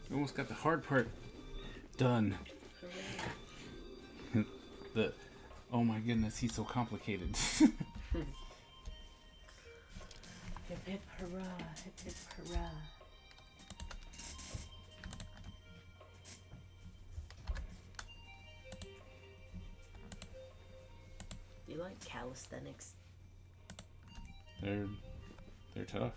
we almost got the hard part done. Oh my goodness, he's so complicated. Hip hip hurrah, hip hip hurrah. Do you like calisthenics? They're tough.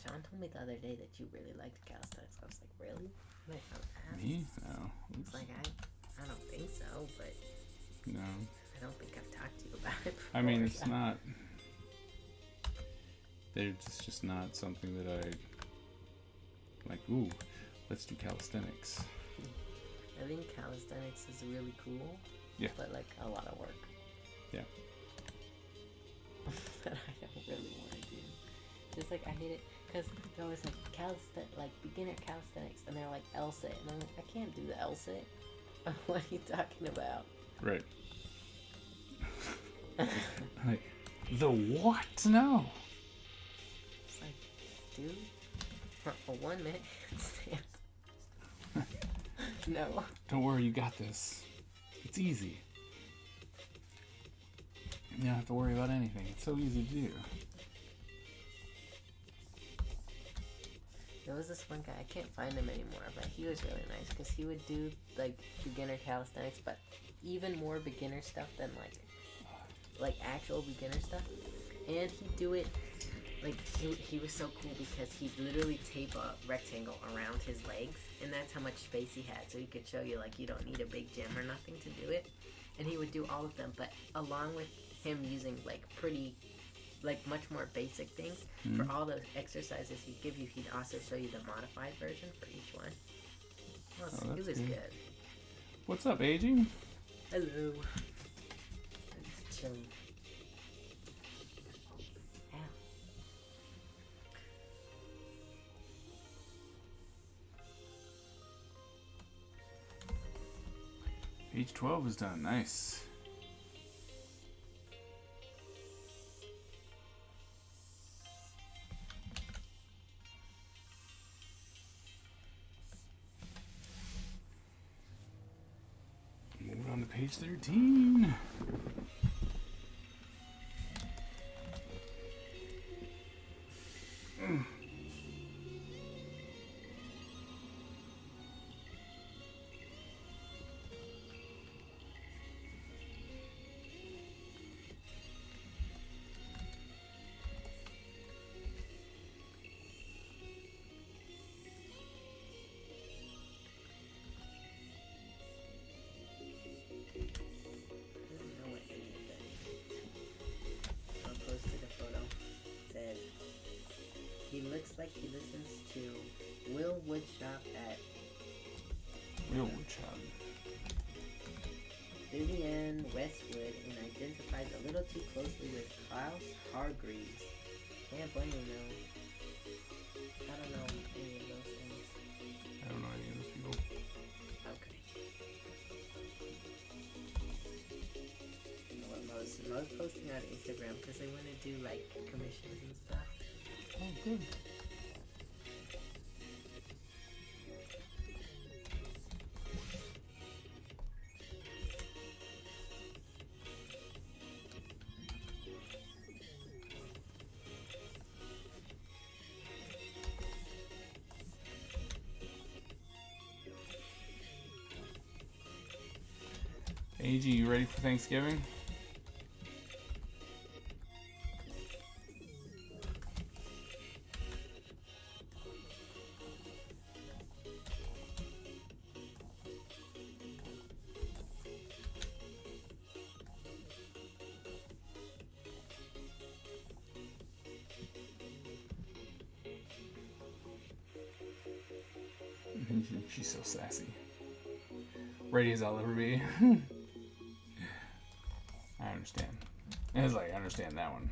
Sean told me the other day that you really liked calisthenics. I was like, really? Like, Me? No. It's like I don't think so, but No. I don't think I've talked to you about it before. I mean, it's not. It's just not something that I like. Ooh, let's do calisthenics. I think calisthenics is really cool. Yeah. But like a lot of work. Yeah. That I don't really want to do. Just like I hate it because there was like beginner calisthenics and they're like L-sit and I'm like, I can't do the L-sit. What are you talking about? Right. Like, the what? No. It's like, dude, for 1 minute, stand. No. Don't worry, you got this. It's easy. You don't have to worry about anything. It's so easy to do. There was this one guy, I can't find him anymore, but he was really nice because he would do like beginner calisthenics, but even more beginner stuff than like actual beginner stuff. And he'd do it like he was so cool because he'd literally tape a rectangle around his legs, and that's how much space he had. So he could show you like you don't need a big gym or nothing to do it. And he would do all of them, but along with him using like pretty, like much more basic things for all those exercises he'd give you, he'd also show you the modified version for each one. It was good. What's up, Aging? Hello. I'm just chilling. Ow. Page 12 is done. Nice. Moving on to page 13. He looks like he listens to Will Woodshop at Real Woodshop. Vivienne Westwood and identifies a little too closely with Klaus Hargreaves. Can't blame him though. I don't know any of those things. I don't know any of those people. Okay. You know what Mo's posting on Instagram because they want to do like commissions and stuff. Oh, good. AG, you ready for Thanksgiving? She's so sassy. Ready as I'll ever be. I understand. It's like, I understand that one.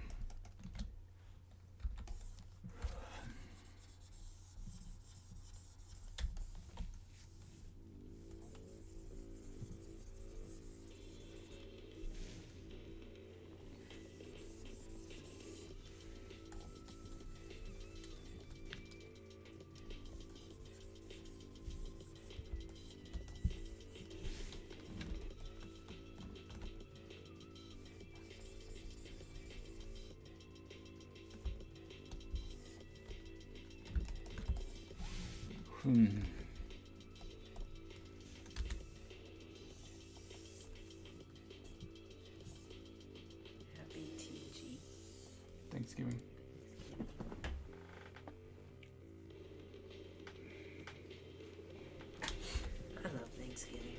Happy TG. Thanksgiving. I love Thanksgiving.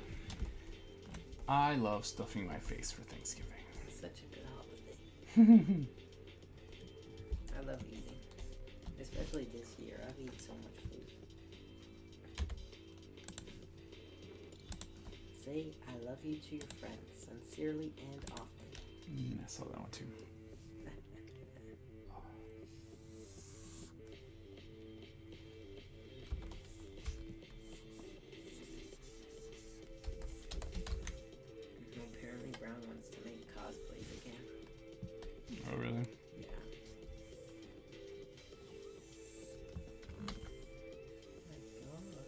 I love stuffing my face for Thanksgiving. It's such a good holiday. I love eating. Especially this year. I've eaten so much food. Say I love you to your friends, sincerely and often. I saw that one too. Apparently Brown wants to make cosplays again. Oh, really? Yeah. Oh my god.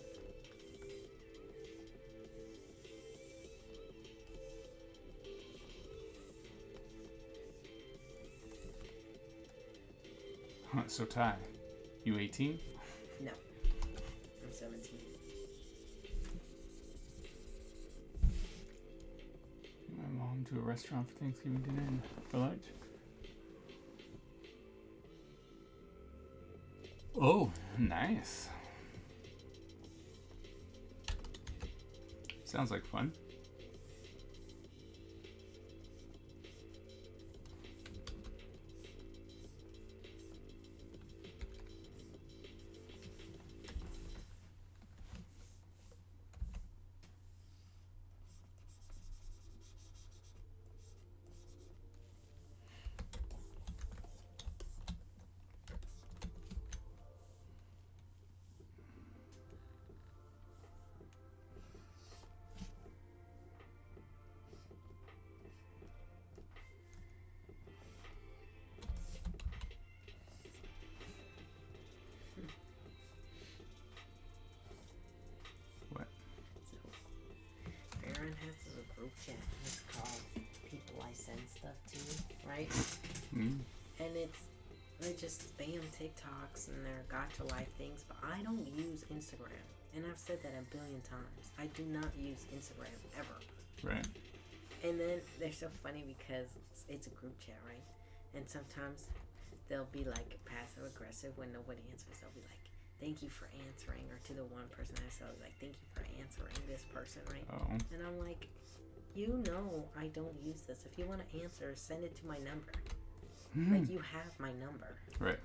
Huh, so Ty, you 18? No. I'm 17. to a restaurant for Thanksgiving dinner and for lunch. Oh, nice. Sounds like fun. Aaron has a group chat. It's called People I Send Stuff To, right? Mm. And they're just spam TikToks and they're gotcha life things, but I don't use Instagram. And I've said that a billion times. I do not use Instagram ever. Right. And then they're so funny because it's a group chat, right? And sometimes they'll be like passive aggressive when nobody answers. They'll be like, thank you for answering. Or to the one person I saw, like, thank you for answering this person, right? Oh. And I'm like, you know I don't use this. If you want to answer, send it to my number. Like, you have my number. Right.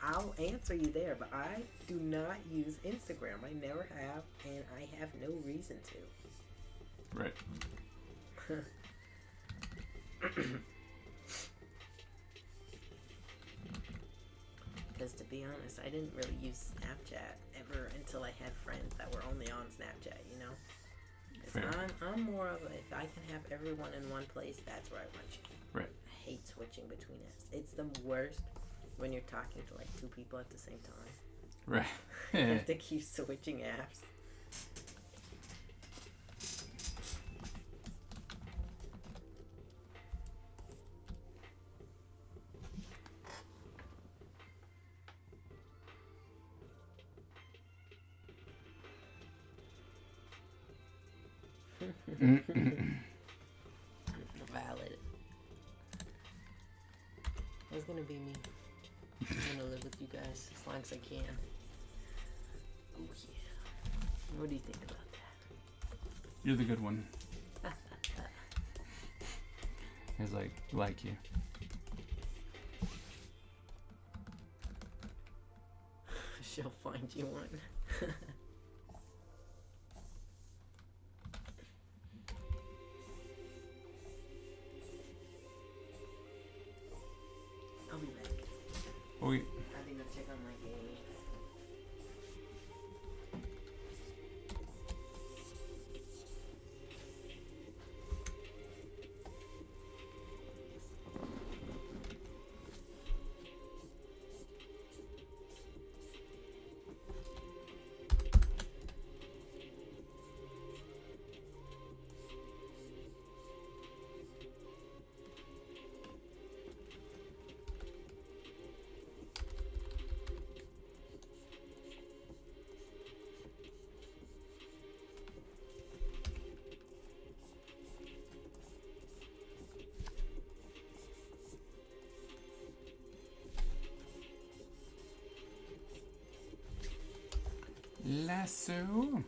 I'll answer you there, but I do not use Instagram. I never have, and I have no reason to. Right. Because to be honest, I didn't really use Snapchat ever until I had friends that were only on Snapchat, you know? Because I'm more of a, if I can have everyone in one place, that's where I want you. Right. I hate switching between apps. It's the worst when you're talking to like two people at the same time. Right. You have to keep switching apps. Valid. It's gonna be me. I'm gonna live with you guys as long as I can. Oh yeah. What do you think about that? You're the good one. He's like you. She'll find you one. I'll be back. Oh, yeah. I think I'll check on my game. Lasso.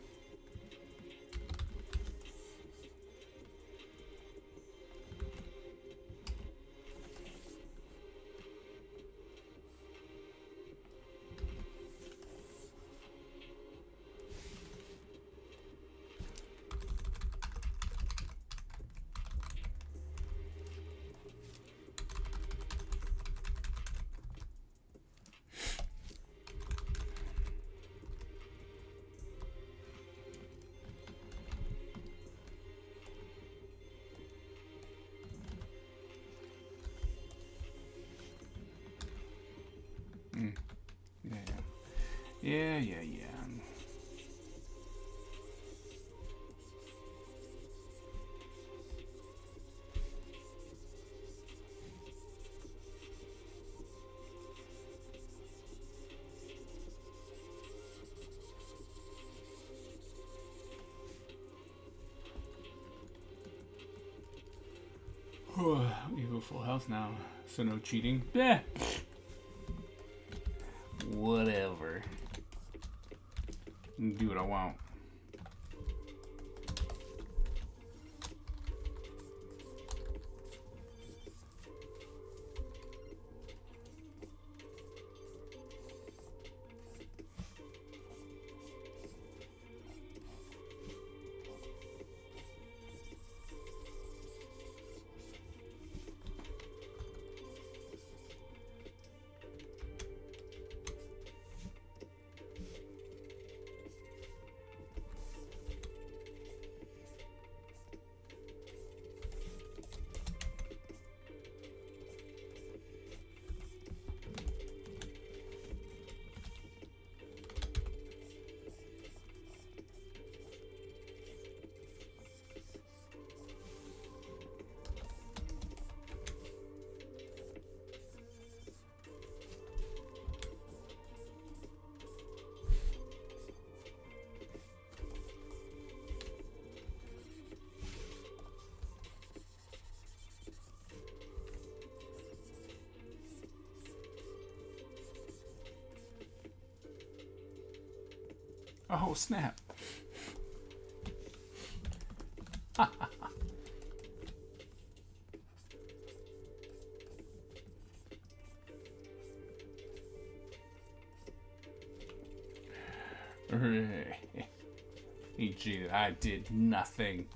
Yeah. full house now, so no cheating. Yeah. Whatever. Do what I want. Oh, snap. He cheated. I did nothing.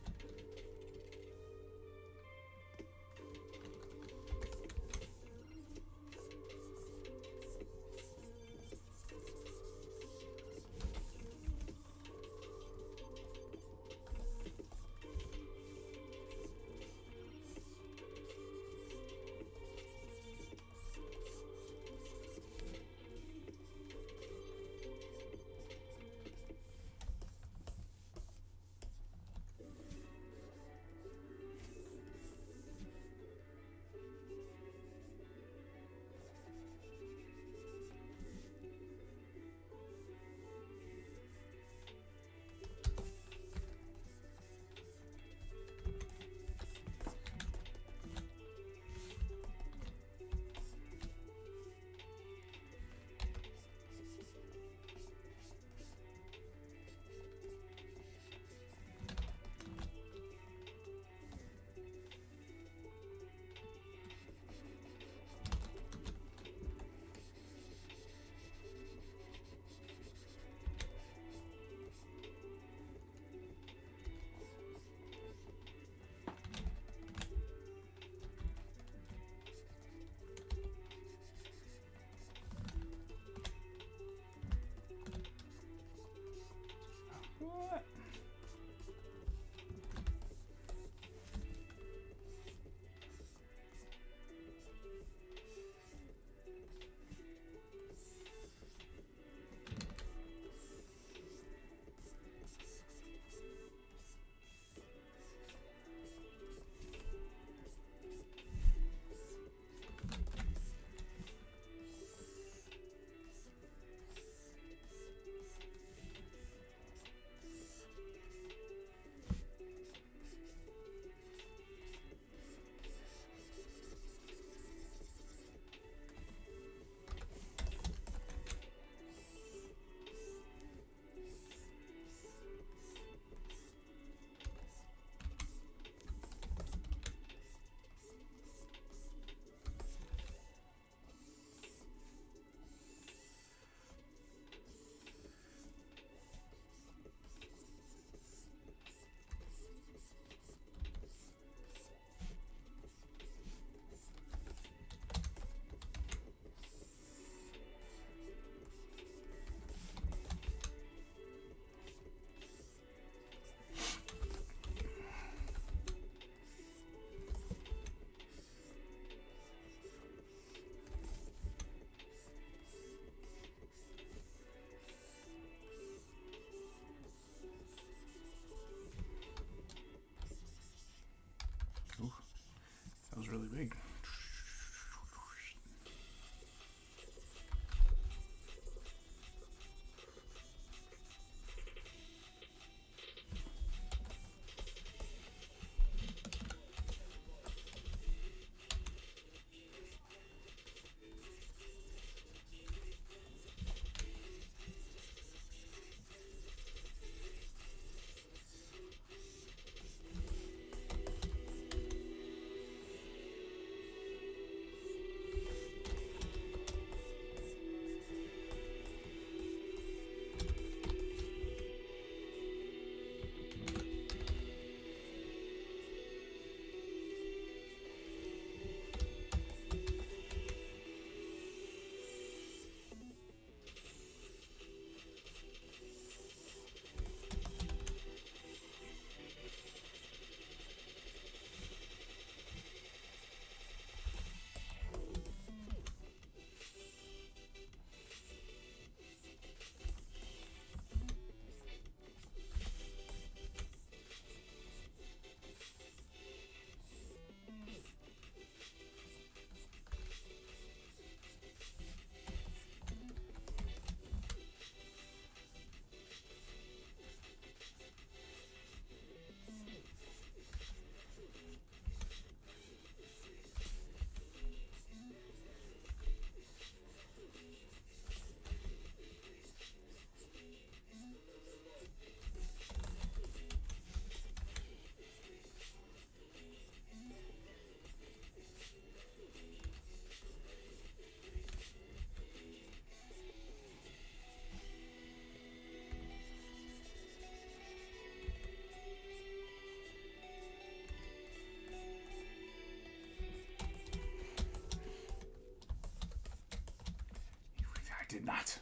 did not.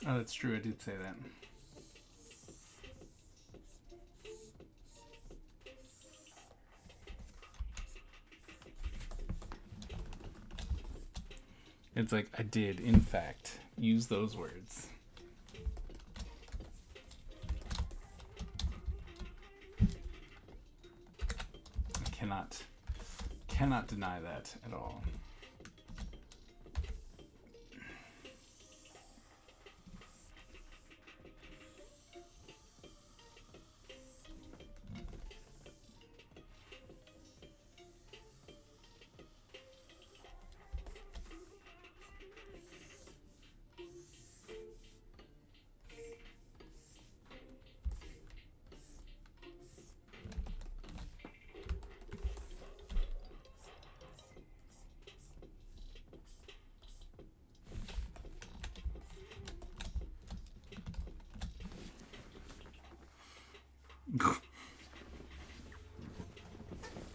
Oh, that's true. I did say that. It's like I did, in fact, use those words. I cannot deny that at all.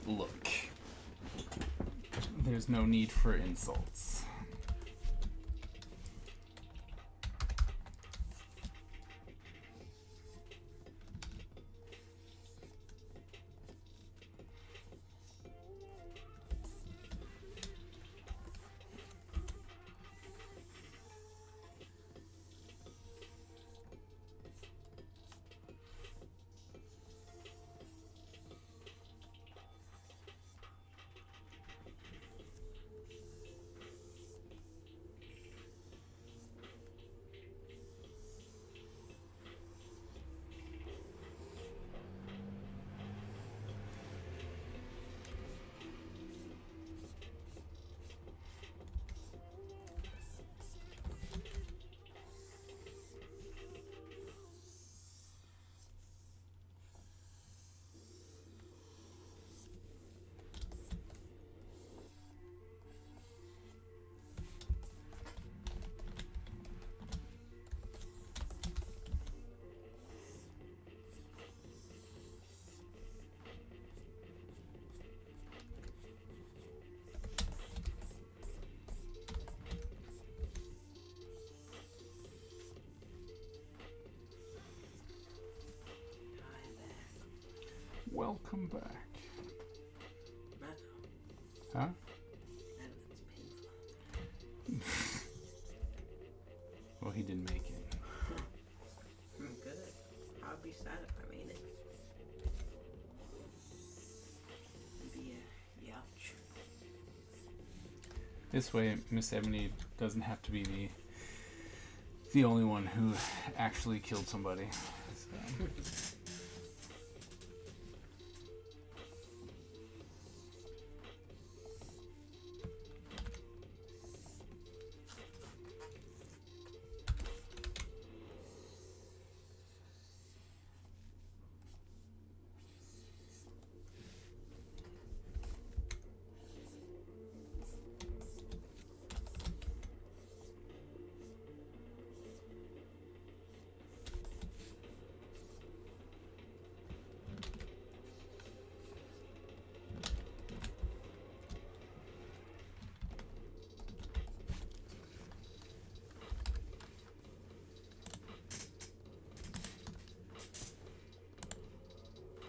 Look, there's no need for insults. Welcome back. Huh? Well, he didn't make it. I'm good. I'll be sad if I made it. Yeah. Ouch. This way, Miss Ebony doesn't have to be the only one who actually killed somebody. So.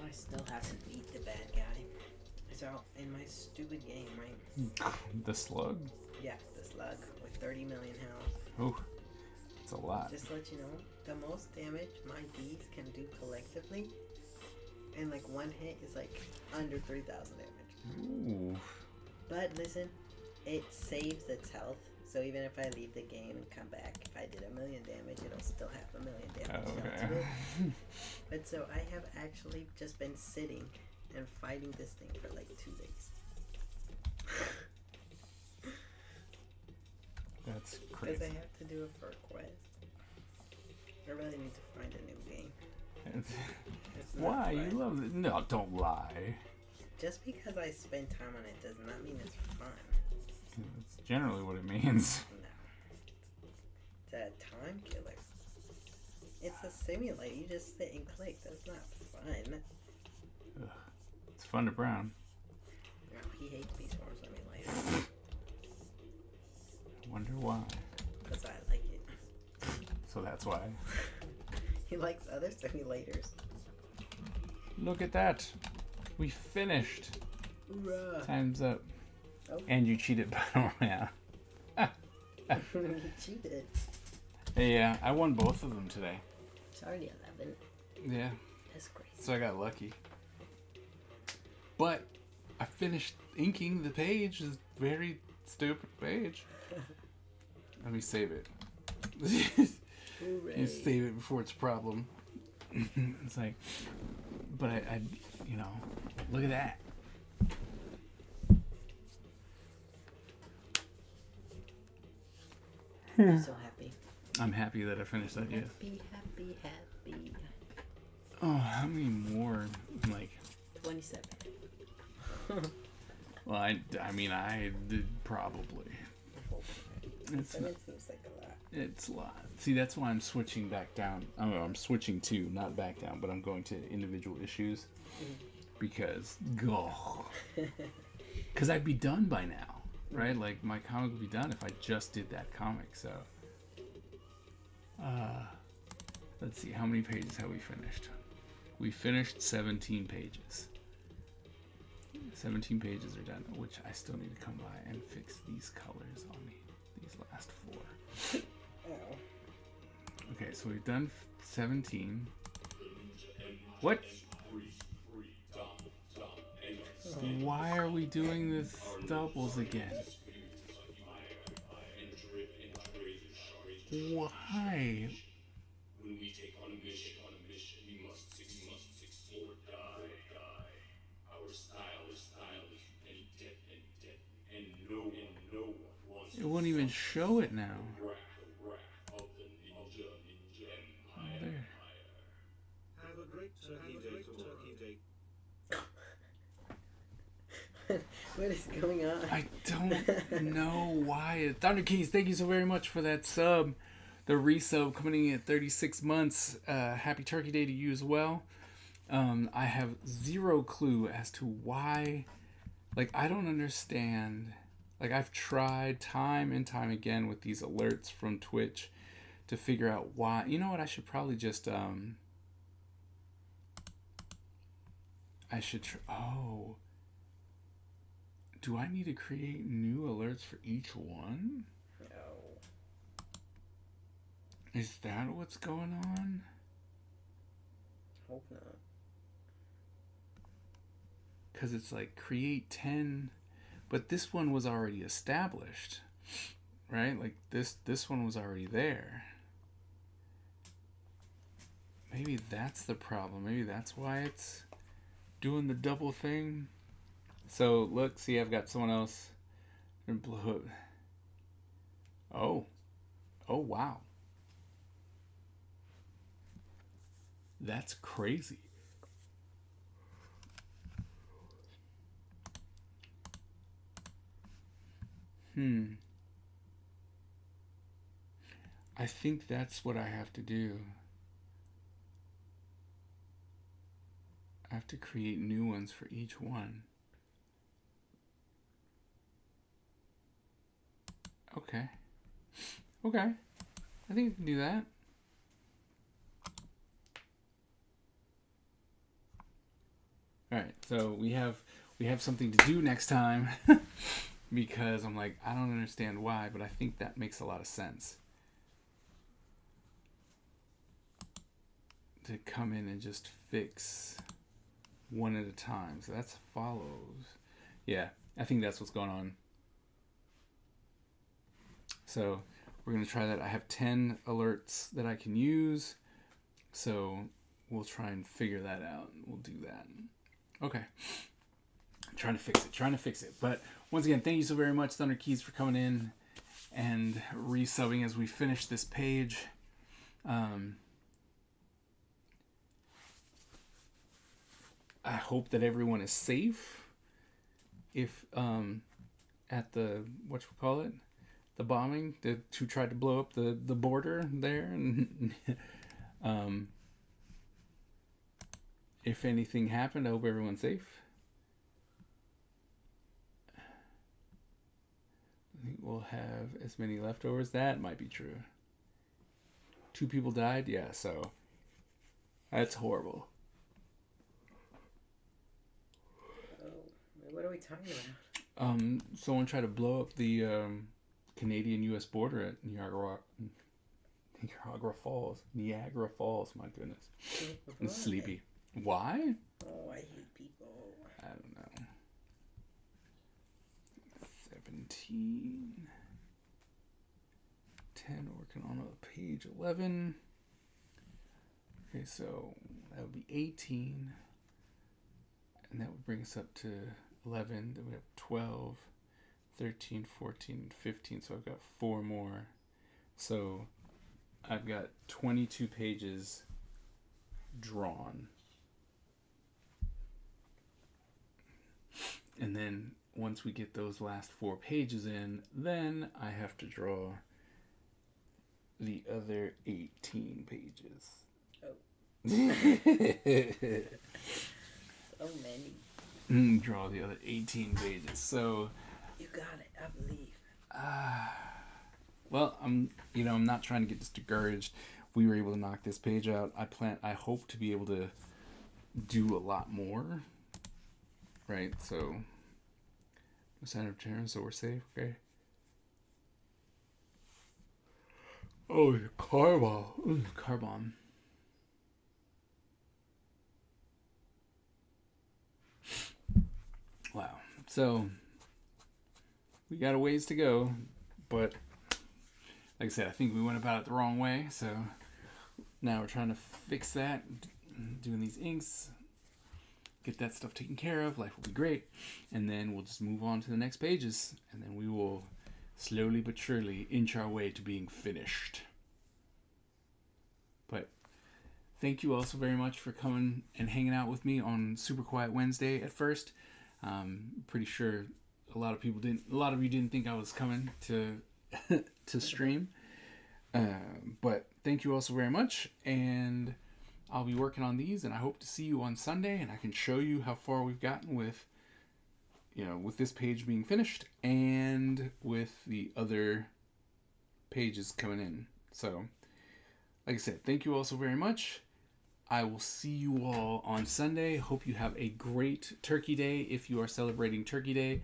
I still haven't beat the bad guy. So in my stupid game, right? The slug? Yeah, the slug with 30 million health. Oh, it's a lot. Just to let you know, the most damage my bees can do collectively, and like one hit is like under 3,000 damage. Ooh. But listen, it saves its health. So even if I leave the game and come back, if I did 1 million damage, it'll still have 1 million damage dealt to it. But so I have actually just been sitting and fighting this thing for like 2 days. That's Because crazy. I have to do a fur quest. I really need to find a new game. It's not Why? fun. You love it? No, don't lie. Just because I spend time on it does not mean it's fun. That's generally what it means. No. It's a time killer. It's a simulator. You just sit and click. That's not fun. Ugh. It's fun to Brown. No, he hates Beast Wars. Let me laugh. Wonder why. Because I like it. So that's why. He likes other simulators. Look at that. We finished. Hoorah. Time's up. Oh. And you cheated Battle Royale. You cheated. Yeah, I won both of them today. It's already 11. Yeah, That's crazy. so I got lucky. But I finished inking the page. It's a very stupid page. Let me save it. Hooray. You save it before it's a problem. It's like, but I, you know, look at that. I'm so happy. I'm happy that I finished that, yes. Happy, happy, happy. Oh, how many more? Like, 27. well, I mean, I did probably. It's, 7 seems like a lot. it's a lot. See, that's why I'm switching back down. I'm switching to, not back down, but I'm going to individual issues. Because, because I'd be done by now, right? Like, my comic would be done if I just did that comic, so. Let's see, how many pages have we finished? We finished 17 pages. 17 pages are done, which I still need to come by and fix these colors on these last 4. Oh. Okay, so we've done 17. What? Why are we doing this doubles again? Why? When we take on a mission, we must explore, die. Our style is and dead, and no one wants It won't even show it now. wrath of the ninja empire. There. Have a great turkey day. What is going on? I don't know why. Thunder Keys, thank you so very much for that sub. The resub coming in at 36 months. Happy Turkey Day to you as well. I have zero clue as to why. Like, I don't understand. Like, I've tried time and time again with these alerts from Twitch to figure out why. You know what? I should probably just oh. Do I need to create new alerts for each one? No. Is that what's going on? Hope not. Because it's like create 10, but this one was already established, right? Like this one was already there. Maybe that's the problem. Maybe that's why it's doing the double thing. So look, see, I've got someone else. Oh wow. That's crazy. I think that's what I have to do. I have to create new ones for each one. Okay. I think we can do that. Alright, so we have something to do next time. Because I'm like, I don't understand why, but I think that makes a lot of sense. To come in and just fix one at a time. So that's follows. Yeah, I think that's what's going on. So we're going to try that. I have 10 alerts that I can use. So we'll try and figure that out. We'll do that. Okay. Trying to fix it. But once again, thank you so very much, Thunder Keys, for coming in and resubbing as we finish this page. I hope that everyone is safe. If at the the bombing, who tried to blow up the border there, and if anything happened, I hope everyone's safe. I think we'll have as many leftovers. That might be true. 2 people died? Yeah, so that's horrible. What are we talking about? Someone tried to blow up the Canadian-U.S. border at Niagara Falls. Niagara Falls, my goodness. I'm sleepy. Why? Oh, I hate people. I don't know. 17. 10, working on page 11. Okay, so that would be 18. And that would bring us up to 11. Then we have 12, 13, 14, 15. So I've got 4 more. So I've got 22 pages drawn. And then once we get those last 4 pages in, then I have to draw the other 18 pages. So many. Draw the other 18 pages. So You got it, I believe. well, I'm not trying to get discouraged. We were able to knock this page out. I hope to be able to do a lot more. Right, so sign of turn, so we're safe, okay? Oh, car bomb. Car bomb. Wow. So we got a ways to go, but like I said, I think we went about it the wrong way. So now we're trying to fix that, doing these inks, get that stuff taken care of. Life will be great, and then we'll just move on to the next pages, and then we will slowly but surely inch our way to being finished. But thank you all so very much for coming and hanging out with me on Super Quiet Wednesday at first. Pretty sure a lot of you didn't think I was coming to to stream. But thank you all so very much, and I'll be working on these, and I hope to see you on Sunday, and I can show you how far we've gotten with this page being finished and with the other pages coming in. So, like I said, thank you all so very much. I will see you all on Sunday. Hope you have a great Turkey Day if you are celebrating Turkey Day.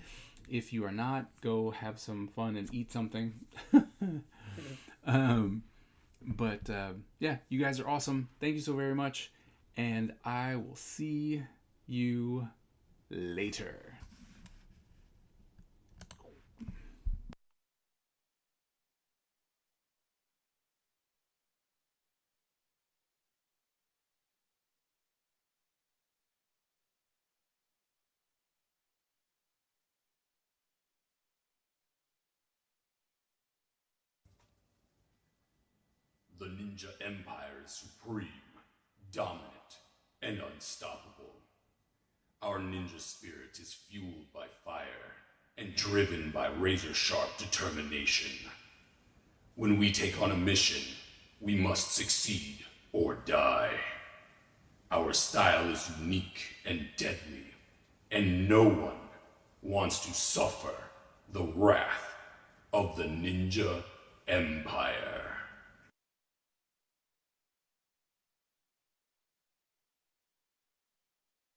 If you are not, go have some fun and eat something. But yeah, you guys are awesome. Thank you so very much. And I will see you later. The Ninja Empire is supreme, dominant, and unstoppable. Our ninja spirit is fueled by fire and driven by razor-sharp determination. When we take on a mission, we must succeed or die. Our style is unique and deadly, and no one wants to suffer the wrath of the Ninja Empire.